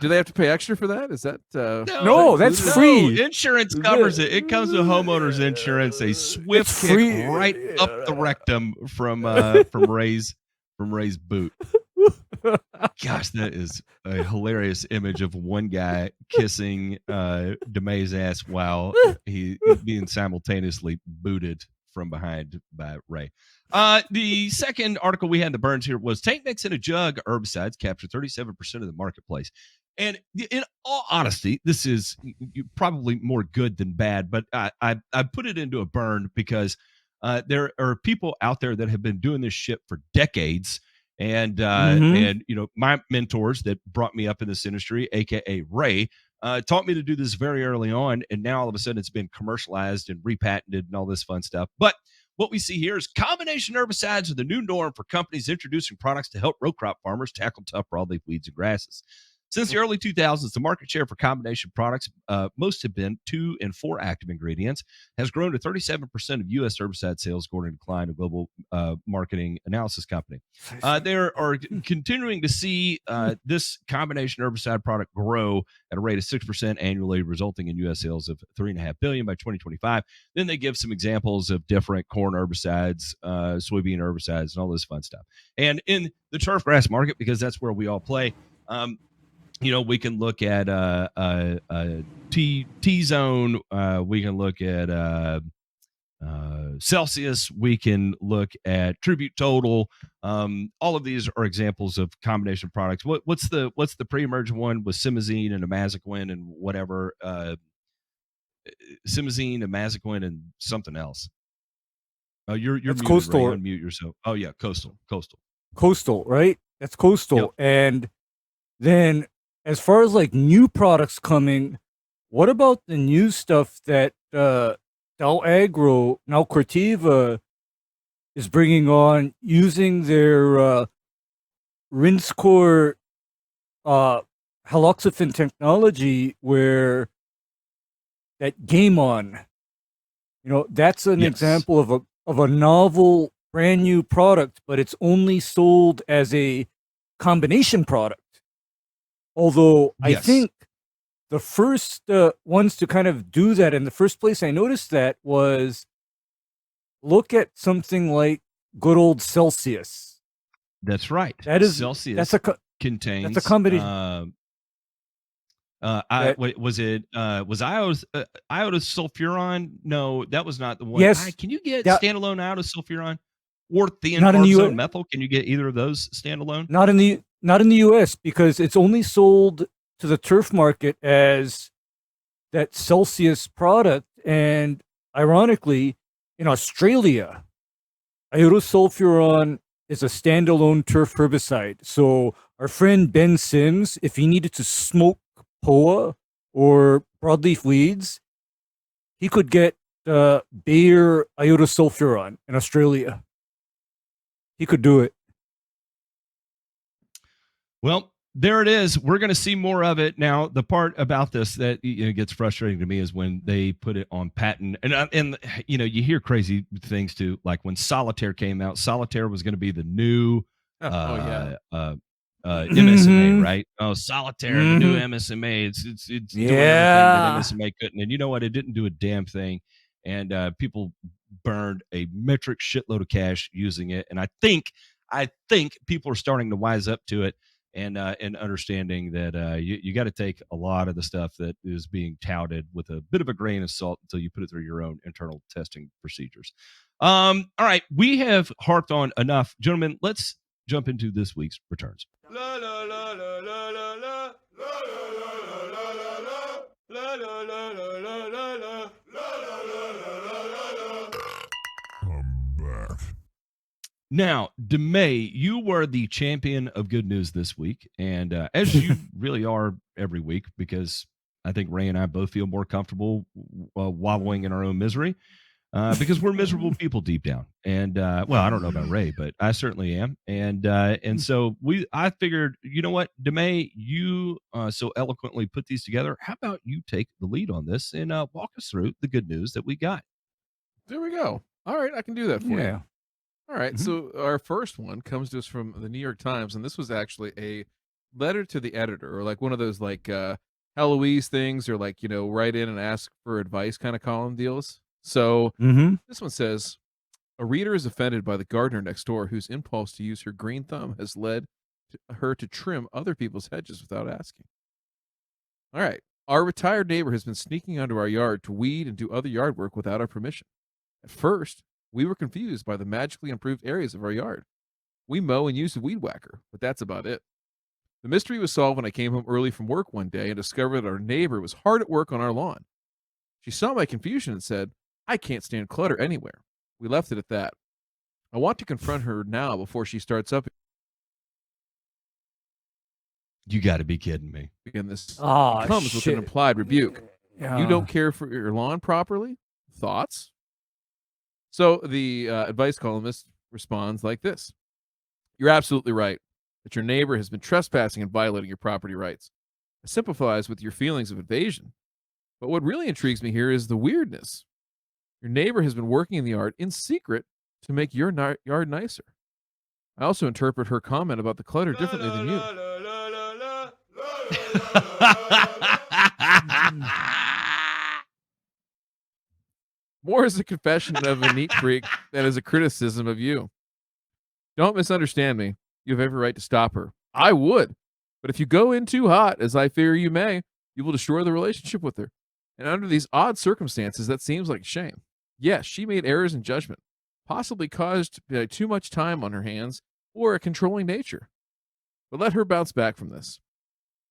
they have to pay extra for that? Is that no? That's free. Insurance covers it. It comes with homeowners insurance. A swift kick right up the rectum from Ray's boot. Gosh, that is a hilarious image of one guy kissing DeMay's ass while he being simultaneously booted from behind by Ray. The second article we had in the burns here was tank mix in a jug herbicides capture 37% of the marketplace. And in all honesty, this is probably more good than bad, but I put it into a burn because there are people out there that have been doing this shit for decades. And and my mentors that brought me up in this industry, aka Ray, taught me to do this very early on, and now all of a sudden it's been commercialized and repatented and all this fun stuff. But what we see here is combination herbicides are the new norm for companies introducing products to help row crop farmers tackle tough broadleaf weeds and grasses. Since the early 2000s, the market share for combination products, most have been 2 and 4 active ingredients, has grown to 37% of U.S. herbicide sales, according to Klein, a global marketing analysis company. They are continuing to see this combination herbicide product grow at a rate of 6% annually, resulting in U.S. sales of $3.5 billion by 2025. Then they give some examples of different corn herbicides, soybean herbicides, and all this fun stuff. And in the turfgrass market, because that's where we all play, we can look at T-zone. We can look at Celsius. We can look at Tribute Total. All of these are examples of combination products. What's the pre-emergent one with simazine and imazaquin and whatever? Simazine, imazaquin, and something else. You're muted, Coastal. Ray. Unmute yourself. Oh yeah, Coastal, right? That's Coastal. Yep. And then as far as like new products coming, what about the new stuff that Dow Agro, now Corteva, is bringing on using their Rinsecore haloxyphene technology, where that Game On, that's an example of a novel, brand new product, but it's only sold as a combination product. Although I think the first ones to kind of do that, in the first place I noticed that was, look at something like good old Celsius. That's right. That is Celsius. Contains. That's a combination. Was iodosulfuron? No, that was not the one. Yes. Can you get standalone iodosulfuron or not in the thiazoline methyl? Can you get either of those standalone? Not in the U.S. because it's only sold to the turf market as that Celsius product, and ironically, in Australia, iodosulfuron is a standalone turf herbicide. So our friend Ben Sims, if he needed to smoke POA or broadleaf weeds, he could get Bayer iodosulfuron in Australia. He could do it. Well, there it is. We're going to see more of it. Now, the part about this that gets frustrating to me is when they put it on patent. And you hear crazy things too, like when Solitaire came out. Solitaire was going to be the new MSMA, right? Oh, Solitaire, the new MSMA. It's doing everything that MSMA couldn't. And you know what? It didn't do a damn thing. And people burned a metric shitload of cash using it. And I think people are starting to wise up to it. And understanding that you got to take a lot of the stuff that is being touted with a bit of a grain of salt until you put it through your own internal testing procedures. All right, we have harped on enough. Gentlemen, let's jump into this week's returns. La, la, la, la, la, la, la. La, la, la, la, la, la, la. La, la, la, la, la, la, la. La, la, la, la, la, la. I'm back. Now, DeMay, you were the champion of good news this week, and as you really are every week, because I think Ray and I both feel more comfortable wallowing in our own misery, because we're miserable people deep down. And well, I don't know about Ray, but I certainly am. And so I figured, you know what, DeMay, you so eloquently put these together. How about you take the lead on this and walk us through the good news that we got? There we go. All right, I can do that for you. All right, so our first one comes to us from the New York Times, and this was actually a letter to the editor, or like one of those like Eloise things, or like, write in and ask for advice kind of column deals. So this one says, a reader is offended by the gardener next door whose impulse to use her green thumb has led her to trim other people's hedges without asking. All right, our retired neighbor has been sneaking onto our yard to weed and do other yard work without our permission. At first, We were confused by the magically improved areas of our yard. We mow and use a weed whacker, but that's about it. The mystery was solved when I came home early from work one day and discovered that our neighbor was hard at work on our lawn. She saw my confusion and said, I can't stand clutter anywhere. We left it at that. I want to confront her now before she starts up You got to be kidding me. again. This Ah, comes with an implied rebuke. Yeah. You don't care for your lawn properly? Thoughts? So the advice columnist responds like this. You're absolutely right that your neighbor has been trespassing and violating your property rights. I sympathize with your feelings of invasion. But what really intrigues me here is the weirdness. Your neighbor has been working in the yard in secret to make your yard nicer. I also interpret her comment about the clutter differently than you. More as a confession of a neat freak than as a criticism of you. Don't misunderstand me. You have every right to stop her. I would. But if you go in too hot, as I fear you may, you will destroy the relationship with her. And under these odd circumstances, that seems like a shame. Yes, she made errors in judgment, possibly caused by too much time on her hands or a controlling nature. But let her bounce back from this.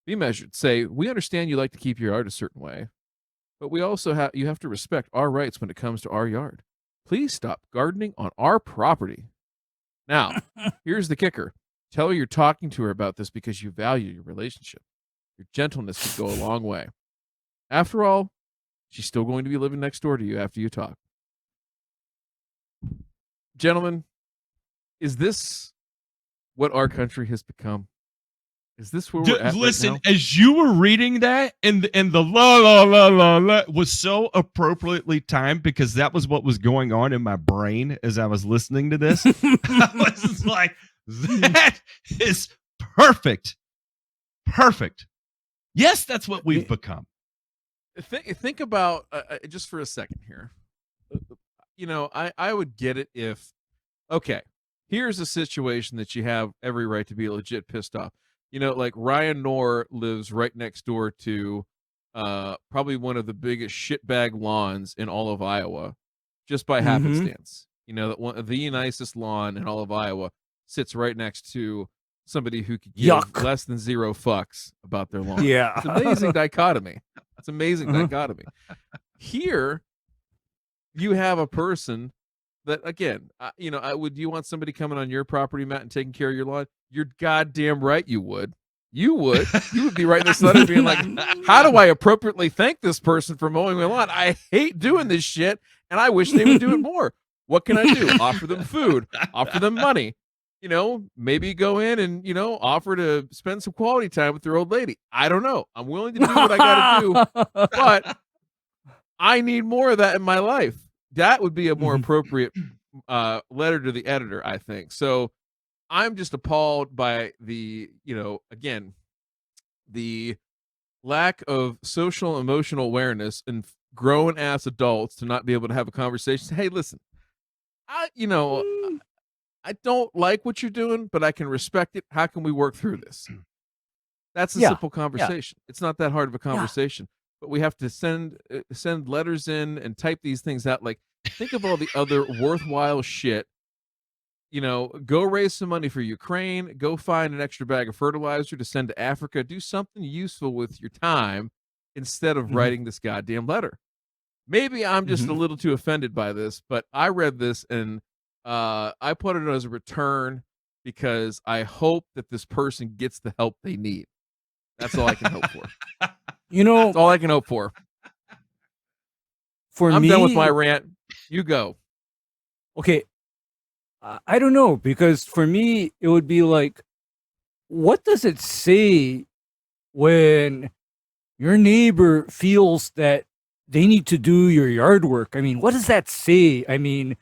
Be measured. Say, we understand you like to keep your yard a certain way, but we also you have to respect our rights when it comes to our yard. Please stop gardening on our property. Now, here's the kicker. Tell her you're talking to her about this because you value your relationship. Your gentleness could go a long way. After all, she's still going to be living next door to you after you talk. Gentlemen, is this what our country has become? Is this where we're at Listen, right now? as you were reading that, and the la la la la la was so appropriately timed because that was what was going on in my brain as I was listening to this. I was just like, that is perfect. Perfect. Yes, that's what we've become. Think about just for a second here. You know, I would get it if, okay, here's a situation that you have every right to be legit pissed off. You know, like Ryan Knorr lives right next door to probably one of the biggest shitbag lawns in all of Iowa, just by happenstance. You know, that one, the nicest lawn in all of Iowa sits right next to somebody who could give less than 0 fucks about their lawn. Yeah. It's an amazing dichotomy. It's amazing dichotomy. Here, you have a person that, again, you know, would you want somebody coming on your property, Matt, and taking care of your lawn? You're goddamn right you would. You would. You would be writing this letter being like, how do I appropriately thank this person for mowing my lawn? I hate doing this shit, and I wish they would do it more. What can I do? Offer them food. Offer them money. You know, maybe go in and, you know, offer to spend some quality time with their old lady. I don't know. I'm willing to do what I got to do, but I need more of that in my life. That would be a more appropriate letter to the editor, I think. So I'm just appalled by the, you know, again, the lack of social emotional awareness in grown ass adults to not be able to have a conversation. Say, hey, listen, I don't like what you're doing, but I can respect it. How can we work through this? That's a simple conversation. Yeah. It's not that hard of a conversation, but we have to send letters in and type these things out. Like, think of all the other worthwhile shit. You know, go raise some money for Ukraine. Go find an extra bag of fertilizer to send to Africa. Do something useful with your time instead of writing this goddamn letter. Maybe I'm just a little too offended by this, but I read this and I put it as a return because I hope that this person gets the help they need. That's all I can hope for. You know, that's all I can hope for. I'm done with my rant. You go. Okay. I don't know, because for me, it would be like, what does it say when your neighbor feels that they need to do your yard work? I mean, what does that say? I mean,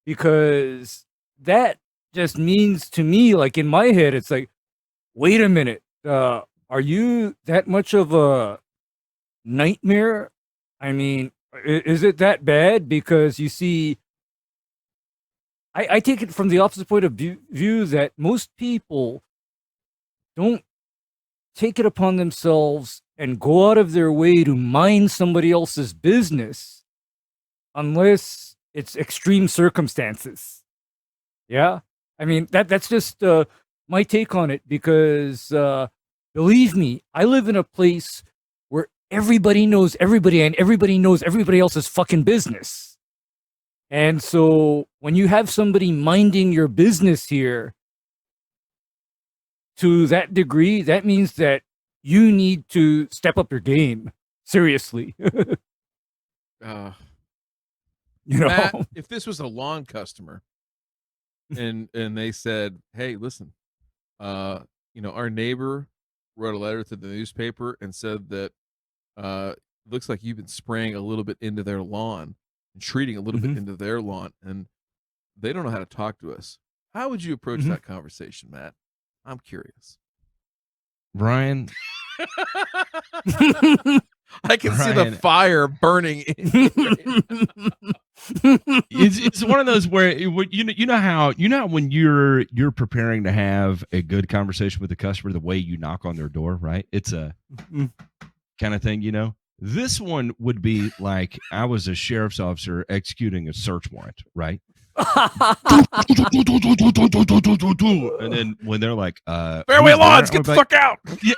because that just means to me, like in my head, it's like, wait a minute, are you that much of a nightmare? I mean, is it that bad? Because you see, I take it from the opposite point of view that most people don't take it upon themselves and go out of their way to mind somebody else's business unless it's extreme circumstances. Yeah, I mean that's just my take on it, because believe me, I live in a place where everybody knows everybody and everybody knows everybody else's fucking business. And so when you have somebody minding your business here to that degree, that means that you need to step up your game. Seriously. Uh, You know? Matt, if this was a lawn customer and they said, "Hey, listen, our neighbor wrote a letter to the newspaper and said that looks like you've been spraying a little bit into their lawn and treating a little bit into their lawn, and they don't know how to talk to us." How would you approach that conversation, Matt? I'm curious. Brian, I can see the Brian. fire burning. It's one of those where you know how when you're preparing to have a good conversation with the customer, the way you knock on their door, right? It's a kind of thing, This one would be like I was a sheriff's officer executing a search warrant, right? And then when they're like, Fairway who's Lawns, there? get the I'm fuck out. Yeah,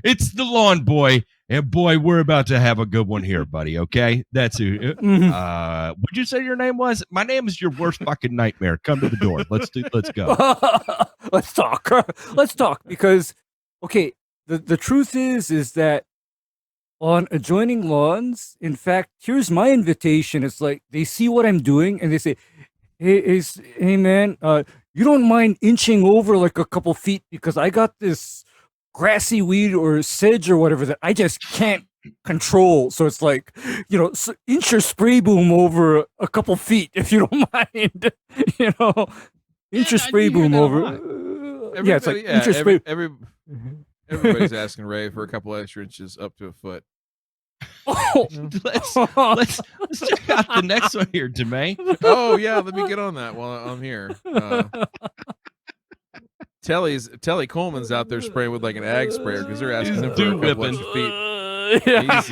it's the lawn boy. And boy, we're about to have a good one here, buddy. Okay, that's who. Would you say your name was? My name is your worst fucking nightmare. Come to the door. Let's go. Let's talk. Let's talk, because okay, the truth is that on adjoining lawns, in fact, here's my invitation. It's like they see what I'm doing and they say, hey man, you don't mind inching over like a couple feet, because I got this grassy weed or sedge or whatever that I just can't control. So it's like, inch your spray boom over a couple feet if you don't mind. Inch your spray boom over. Yeah, it's like inch your spray. Everybody's asking Ray for a couple extra inches up to a foot. Oh, let's check out the next one here, DeMay. Oh yeah, let me get on that while I'm here. Telly Coleman's out there spraying with like an ag sprayer because they're asking him for a couple extra feet. He's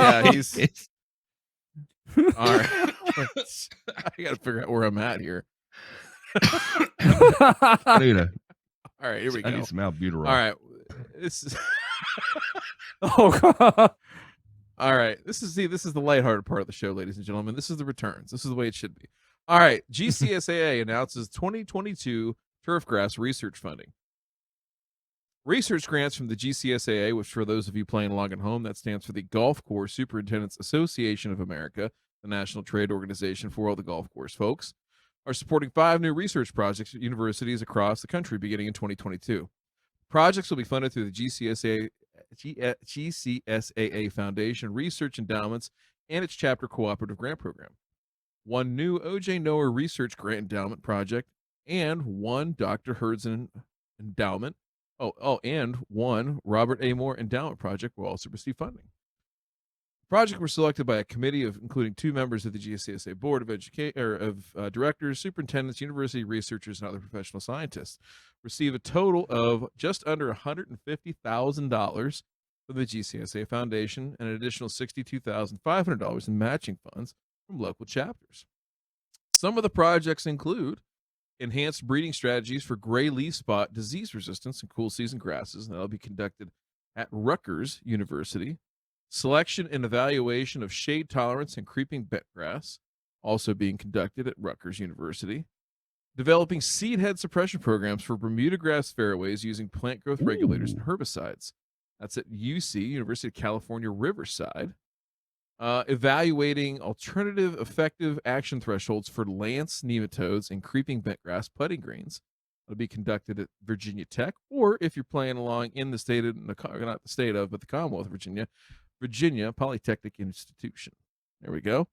all right. I gotta figure out where I'm at here. All right, here we go. I need some albuterol. All right, this is. God. All right, this is the lighthearted part of the show, ladies and gentlemen. This is the returns. This is the way it should be. All right, GCSAA announces 2022 turfgrass research funding. Research grants from the GCSAA, which for those of you playing along at home, that stands for the Golf Course Superintendents Association of America, the national trade organization for all the golf course folks, are supporting 5 new research projects at universities across the country beginning in 2022. Projects will be funded through the GCSAA Foundation Research Endowments and its chapter cooperative grant program. 1 new O.J. Noer Research Grant Endowment project and 1 Dr. Herzen Endowment. And 1 Robert A. Moore Endowment project will also receive funding. The project were selected by a committee of including 2 members of the GCSA Board of Directors, superintendents, university researchers, and other professional scientists. Receive a total of just under $150,000 from the GCSA Foundation and an additional $62,500 in matching funds from local chapters. Some of the projects include enhanced breeding strategies for gray leaf spot disease resistance in cool season grasses, and that'll be conducted at Rutgers University. Selection and evaluation of shade tolerance and creeping bentgrass, also being conducted at Rutgers University. Developing seed head suppression programs for Bermuda grass fairways using plant growth regulators and herbicides. That's at UC, University of California, Riverside. Evaluating alternative effective action thresholds for lance nematodes and creeping bentgrass putting greens. That'll be conducted at Virginia Tech, or if you're playing along in the state of, not the state of, but the Commonwealth of Virginia Polytechnic Institution. There we go.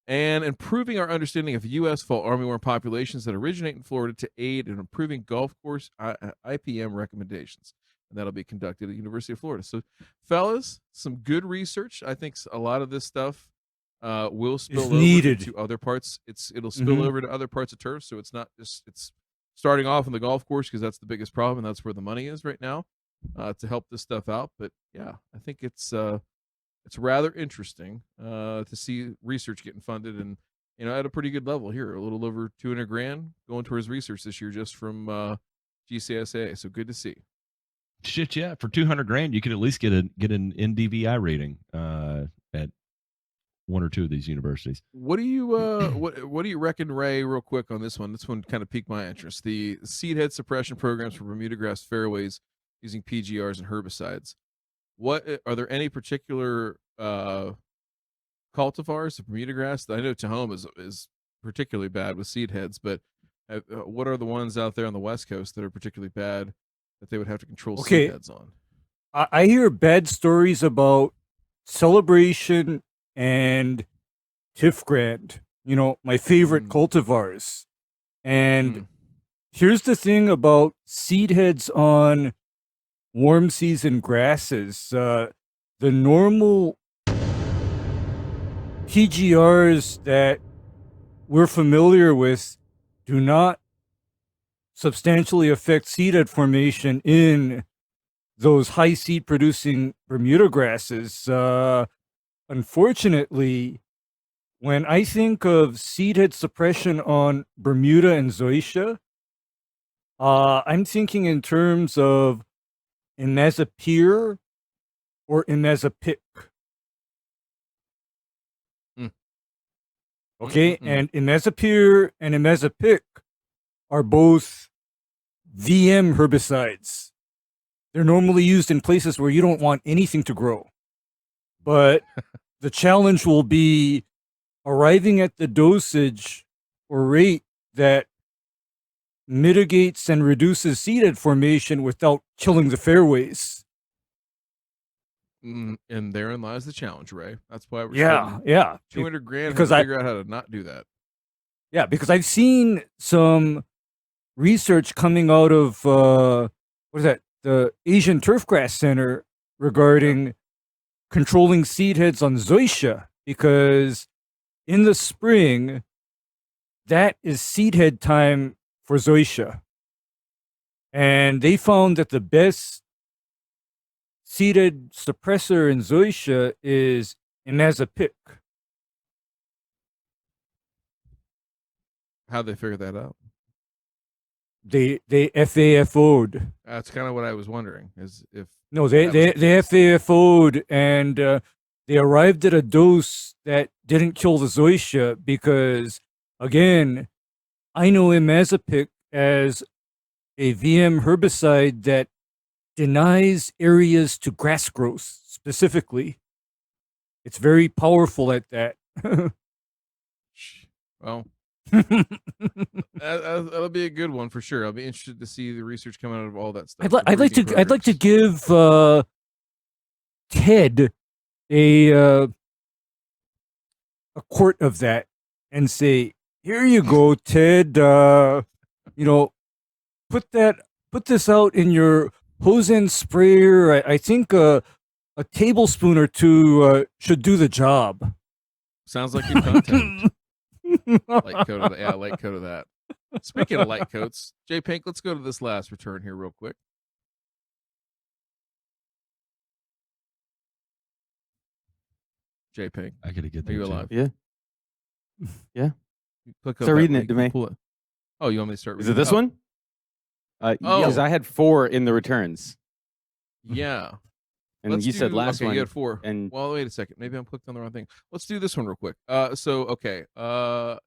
And improving our understanding of U.S. fall armyworm populations that originate in Florida to aid in improving golf course IPM recommendations. And that'll be conducted at the University of Florida. So, fellas, some good research. I think a lot of this stuff will spill over to other parts. It'll spill over to other parts of turf. So it's not just it's starting off on the golf course because that's the biggest problem and that's where the money is right now to help this stuff out. But yeah, I think it's rather interesting to see research getting funded at a pretty good level here, a little over 200 grand going towards research this year just from GCSA. So good to see. Shit, yeah. For 200 grand, you could at least get an NDVI rating at one or two of these universities. What do you what do you reckon, Ray? Real quick on this one. This one kind of piqued my interest. The seed head suppression programs for Bermuda grass fairways using PGRs and herbicides. What are there any particular cultivars of Bermuda grass? I know Tahoma is particularly bad with seed heads, but what are the ones out there on the West Coast that are particularly bad that they would have to control seed heads on? I hear bad stories about Celebration and Tifgrand, my favorite cultivars. And here's the thing about seed heads on warm season grasses. The normal PGRs that we're familiar with do not substantially affect seed head formation in those high seed producing Bermuda grasses. Unfortunately, when I think of seed head suppression on Bermuda and Zoysia, I'm thinking in terms of imazapyr or imazapic. Okay, and imazapyr and imazapic are both VM herbicides. They're normally used in places where you don't want anything to grow. But the challenge will be arriving at the dosage or rate that mitigates and reduces seed head formation without killing the fairways. And therein lies the challenge, Ray. That's why we're yeah 200 grand because to figure out how to not do that. Yeah, because I've seen some research coming out of what is that? The Asian Turfgrass Center regarding controlling seed heads on Zoysia, because in the spring, that is seed head time for Zoysia. And they found that the best seed head suppressor in Zoysia is imazapic. How'd they figure that out? They FAFO'd. That's kind of what I was wondering. Is if No, they FAFO'd, and they arrived at a dose that didn't kill the Zoysia because, again, I know imazapic as a VM herbicide that denies areas to grass growth specifically. It's very powerful at that. Well, that'll be a good one for sure. I'll be interested to see the research come out of all that stuff. I'd like to give Ted a quart of that and say, here you go, Ted. Put this out in your hose end sprayer. I think a tablespoon or two should do the job. Sounds like your content. Light coat of that. Yeah, light coat of that. Speaking of light coats, J Pink, let's go to this last return here real quick. J Pink, I gotta get are there. you alive? Yeah. You click Start reading it, DeMay. Oh, you want me to start Is reading it this one? Because I had 4 in the returns. Yeah. And you said last one. You had 4. And well, wait a second. Maybe I'm clicked on the wrong thing. Let's do this one real quick. Okay. I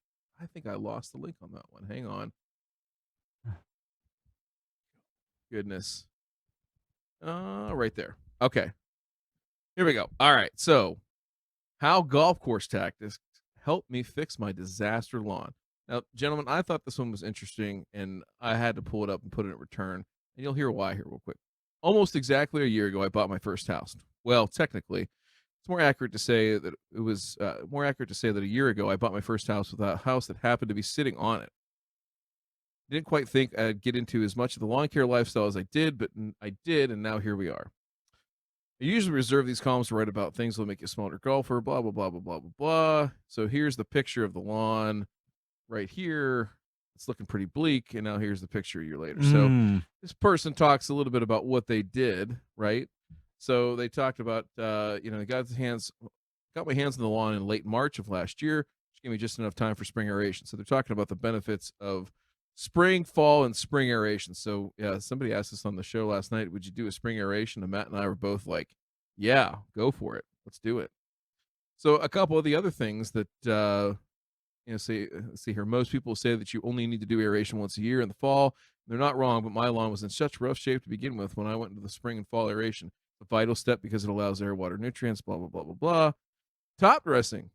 think I lost the link on that one. Hang on. Goodness. Right there. Okay. Here we go. All right. So, how golf course tactics helped me fix my disaster lawn. Now, gentlemen, I thought this one was interesting, and I had to pull it up and put it in return. And you'll hear why here real quick. Almost exactly a year ago, I bought my first house. Well, technically, it's more accurate to say that it was more accurate to say that a year ago, I bought my first house with a house that happened to be sitting on it. Didn't quite think I'd get into as much of the lawn care lifestyle as I did, but I did, and now here we are. I usually reserve these columns to write about things that will make you a smarter golfer, blah, blah, blah, blah, blah, blah, blah. So here's the picture of the lawn right here. It's looking pretty bleak, and now here's the picture a year later. So this person talks a little bit about what they did, right? So they talked about, they got my hands on the lawn in late March of last year, which give me just enough time for spring aeration. So they're talking about the benefits of spring, fall, and spring aeration. So yeah, somebody asked us on the show last night, would you do a spring aeration? And Matt and I were both like, yeah, go for it. Let's do it. So a couple of the other things that see here. Most people say that you only need to do aeration once a year in the fall. They're not wrong, but my lawn was in such rough shape to begin with when I went into the spring and fall aeration. It's a vital step because it allows air, water, nutrients, blah, blah, blah, blah, blah. Top dressing.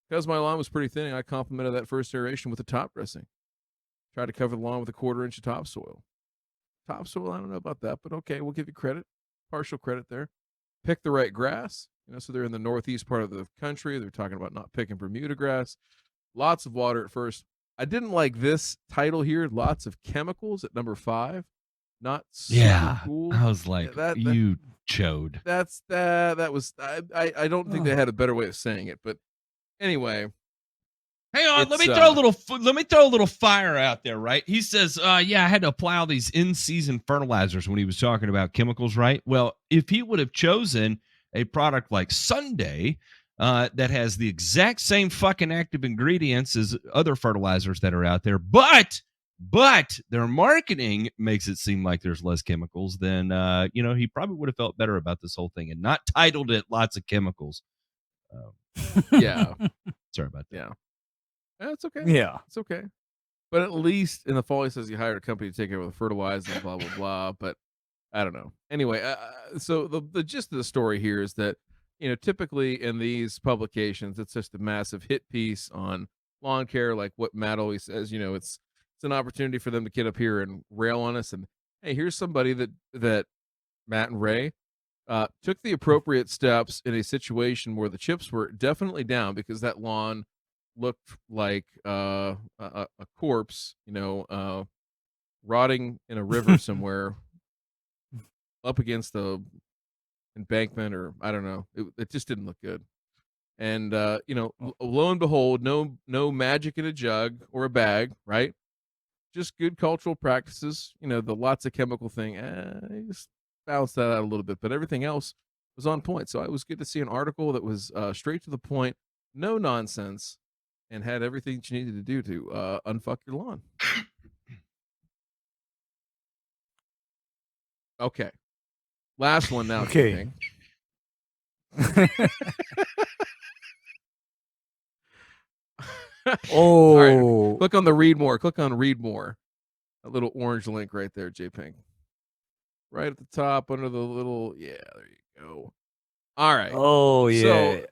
Because my lawn was pretty thin, I complemented that first aeration with a top dressing. Tried to cover the lawn with a 1/4 inch of topsoil. Topsoil, I don't know about that, but okay, we'll give you credit. Partial credit there. Pick the right grass. So they're in the northeast part of the country. They're talking about not picking Bermuda grass. Lots of water at first. I didn't like this title here. Lots of chemicals at number 5. Not super cool. I was like, you chode. That was. I don't think they had a better way of saying it, but anyway. Hang on, let me throw a little fire out there, right? He says, yeah, I had to apply all these in-season fertilizers when he was talking about chemicals, right? Well, if he would have chosen a product like Sunday that has the exact same fucking active ingredients as other fertilizers that are out there, but their marketing makes it seem like there's less chemicals, then he probably would have felt better about this whole thing and not titled it lots of chemicals. Yeah. Sorry about that. Yeah. That's okay. Yeah. It's okay. But at least in the fall, he says he hired a company to take care of the fertilizer and blah, blah, blah. But I don't know. Anyway, so the gist of the story here is that, typically in these publications, it's just a massive hit piece on lawn care, like what Matt always says, it's an opportunity for them to get up here and rail on us. And hey, here's somebody that Matt and Ray took the appropriate steps in a situation where the chips were definitely down because that lawn looked like a corpse, rotting in a river somewhere up against the embankment, or I don't know. It just didn't look good. And lo and behold, no magic in a jug or a bag, right? Just good cultural practices. The lots of chemical thing, just balanced that out a little bit, but everything else was on point. So it was good to see an article that was straight to the point, no nonsense, and had everything that you needed to do to unfuck your lawn. Okay. Last one now. Okay. All right. Oh, Click on the read more. Click on read more. That little orange link right there, JPink. Right at the top under the little, yeah, there you go. All right. oh yeah. So,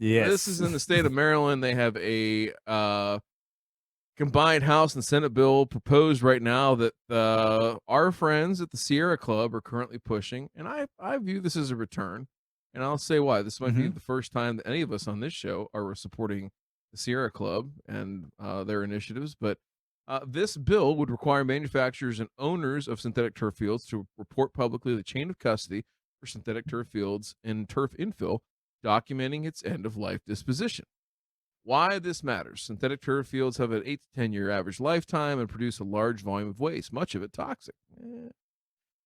Yes. This is in the state of Maryland. They have a combined House and Senate bill proposed right now that our friends at the Sierra Club are currently pushing, and I view this as a return, and I'll say why. This might be the first time that any of us on this show are supporting the Sierra Club and their initiatives, but this bill would require manufacturers and owners of synthetic turf fields to report publicly the chain of custody for synthetic turf fields and turf infill, documenting its end-of-life disposition. Why this matters. Synthetic turf fields have an 8 to 10-year average lifetime and produce a large volume of waste, much of it toxic.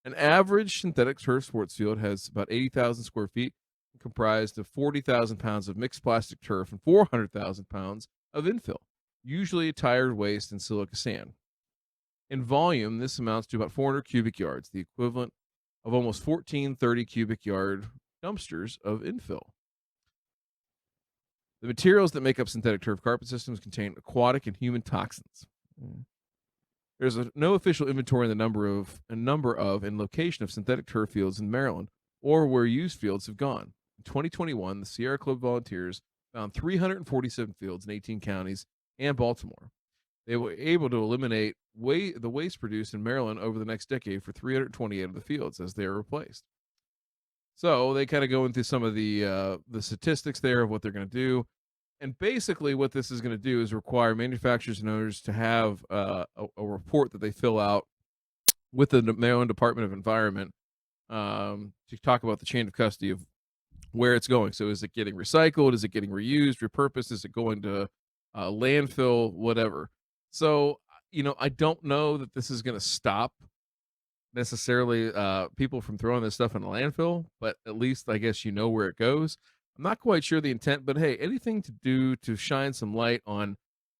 An average synthetic turf sports field has about 80,000 square feet, comprised of 40,000 pounds of mixed plastic turf and 400,000 pounds of infill, usually tired waste and silica sand. In volume, this amounts to about 400 cubic yards, the equivalent of almost 1,430 cubic yard dumpsters of infill. The materials that make up synthetic turf carpet systems contain aquatic and human toxins. There's no official inventory in the number of and location of synthetic turf fields in Maryland or where used fields have gone. In 2021, the Sierra Club volunteers found 347 fields in 18 counties and Baltimore. They were able to eliminate the waste produced in Maryland over the next decade for 328 of the fields as they are replaced. So they kind of go into some of the statistics there of what they're going to do. And basically what this is going to do is require manufacturers and owners to have a report that they fill out with the Maryland Department of Environment to talk about the chain of custody of where it's going. So is it getting recycled? Is it getting reused, repurposed? Is it going to landfill, whatever? So, I don't know that this is going to stop necessarily people from throwing this stuff in a landfill, but at least I guess where it goes. I'm not quite sure the intent, but hey, anything to do to shine some light on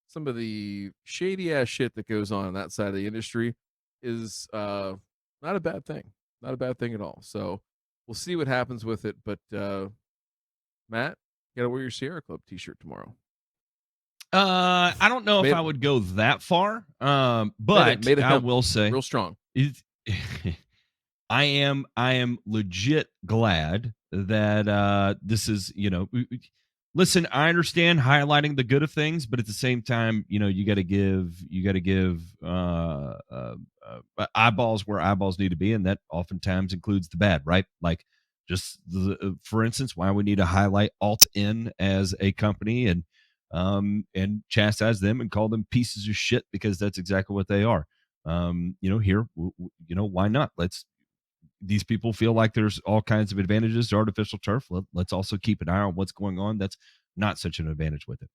some of the shady ass shit that goes on that side of the industry is not a bad thing. Not a bad thing at all. So we'll see what happens with it. But Matt, you gotta wear your Sierra Club t-shirt tomorrow. I don't know if I would go that far, but made of I hemp, will say real strong. I am legit glad that this is, listen, I understand highlighting the good of things, but at the same time, you got to give eyeballs where eyeballs need to be, and that oftentimes includes the bad, right? Like, just for instance, why we need to highlight Alt-In as a company and chastise them and call them pieces of shit, because that's exactly what they are. Here, why not? These people feel like there's all kinds of advantages to artificial turf. Let's also keep an eye on what's going on. That's not such an advantage with it.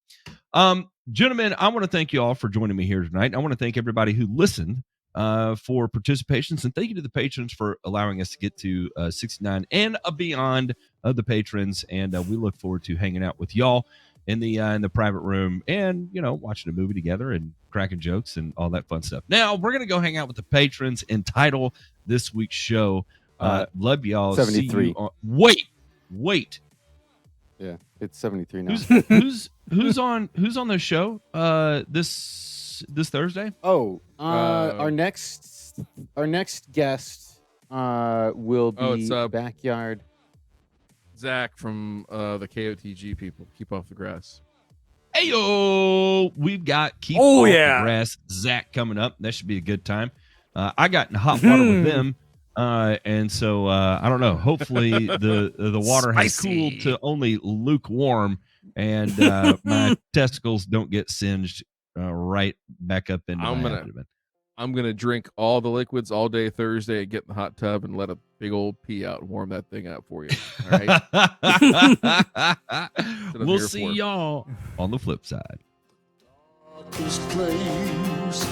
Gentlemen, I want to thank you all for joining me here tonight. I want to thank everybody who listened for participations, and thank you to the patrons for allowing us to get to 69 and beyond of the patrons. And we look forward to hanging out with y'all in the private room and, watching a movie together and cracking jokes and all that fun stuff. Now we're going to go hang out with the patrons and title this week's show. Love y'all. 73. See you wait. Yeah, it's 73 now. Who's on the show this Thursday? Oh, our next guest will be it's Backyard. Zach from the KOTG people. Keep off the grass. Heyo, we've got Keep Off the Grass Zach coming up. That should be a good time. I got in hot water with them, and so I don't know. Hopefully the water has cooled to only lukewarm, and my testicles don't get singed right back up into my abdomen. I'm gonna drink all the liquids all day Thursday, get in the hot tub, and let a big old pee out and warm that thing out for you. All right. We'll see y'all on the flip side. Darkest place,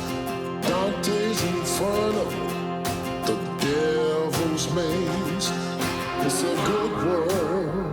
Dante's Inferno, the devil's maze. It's a good world.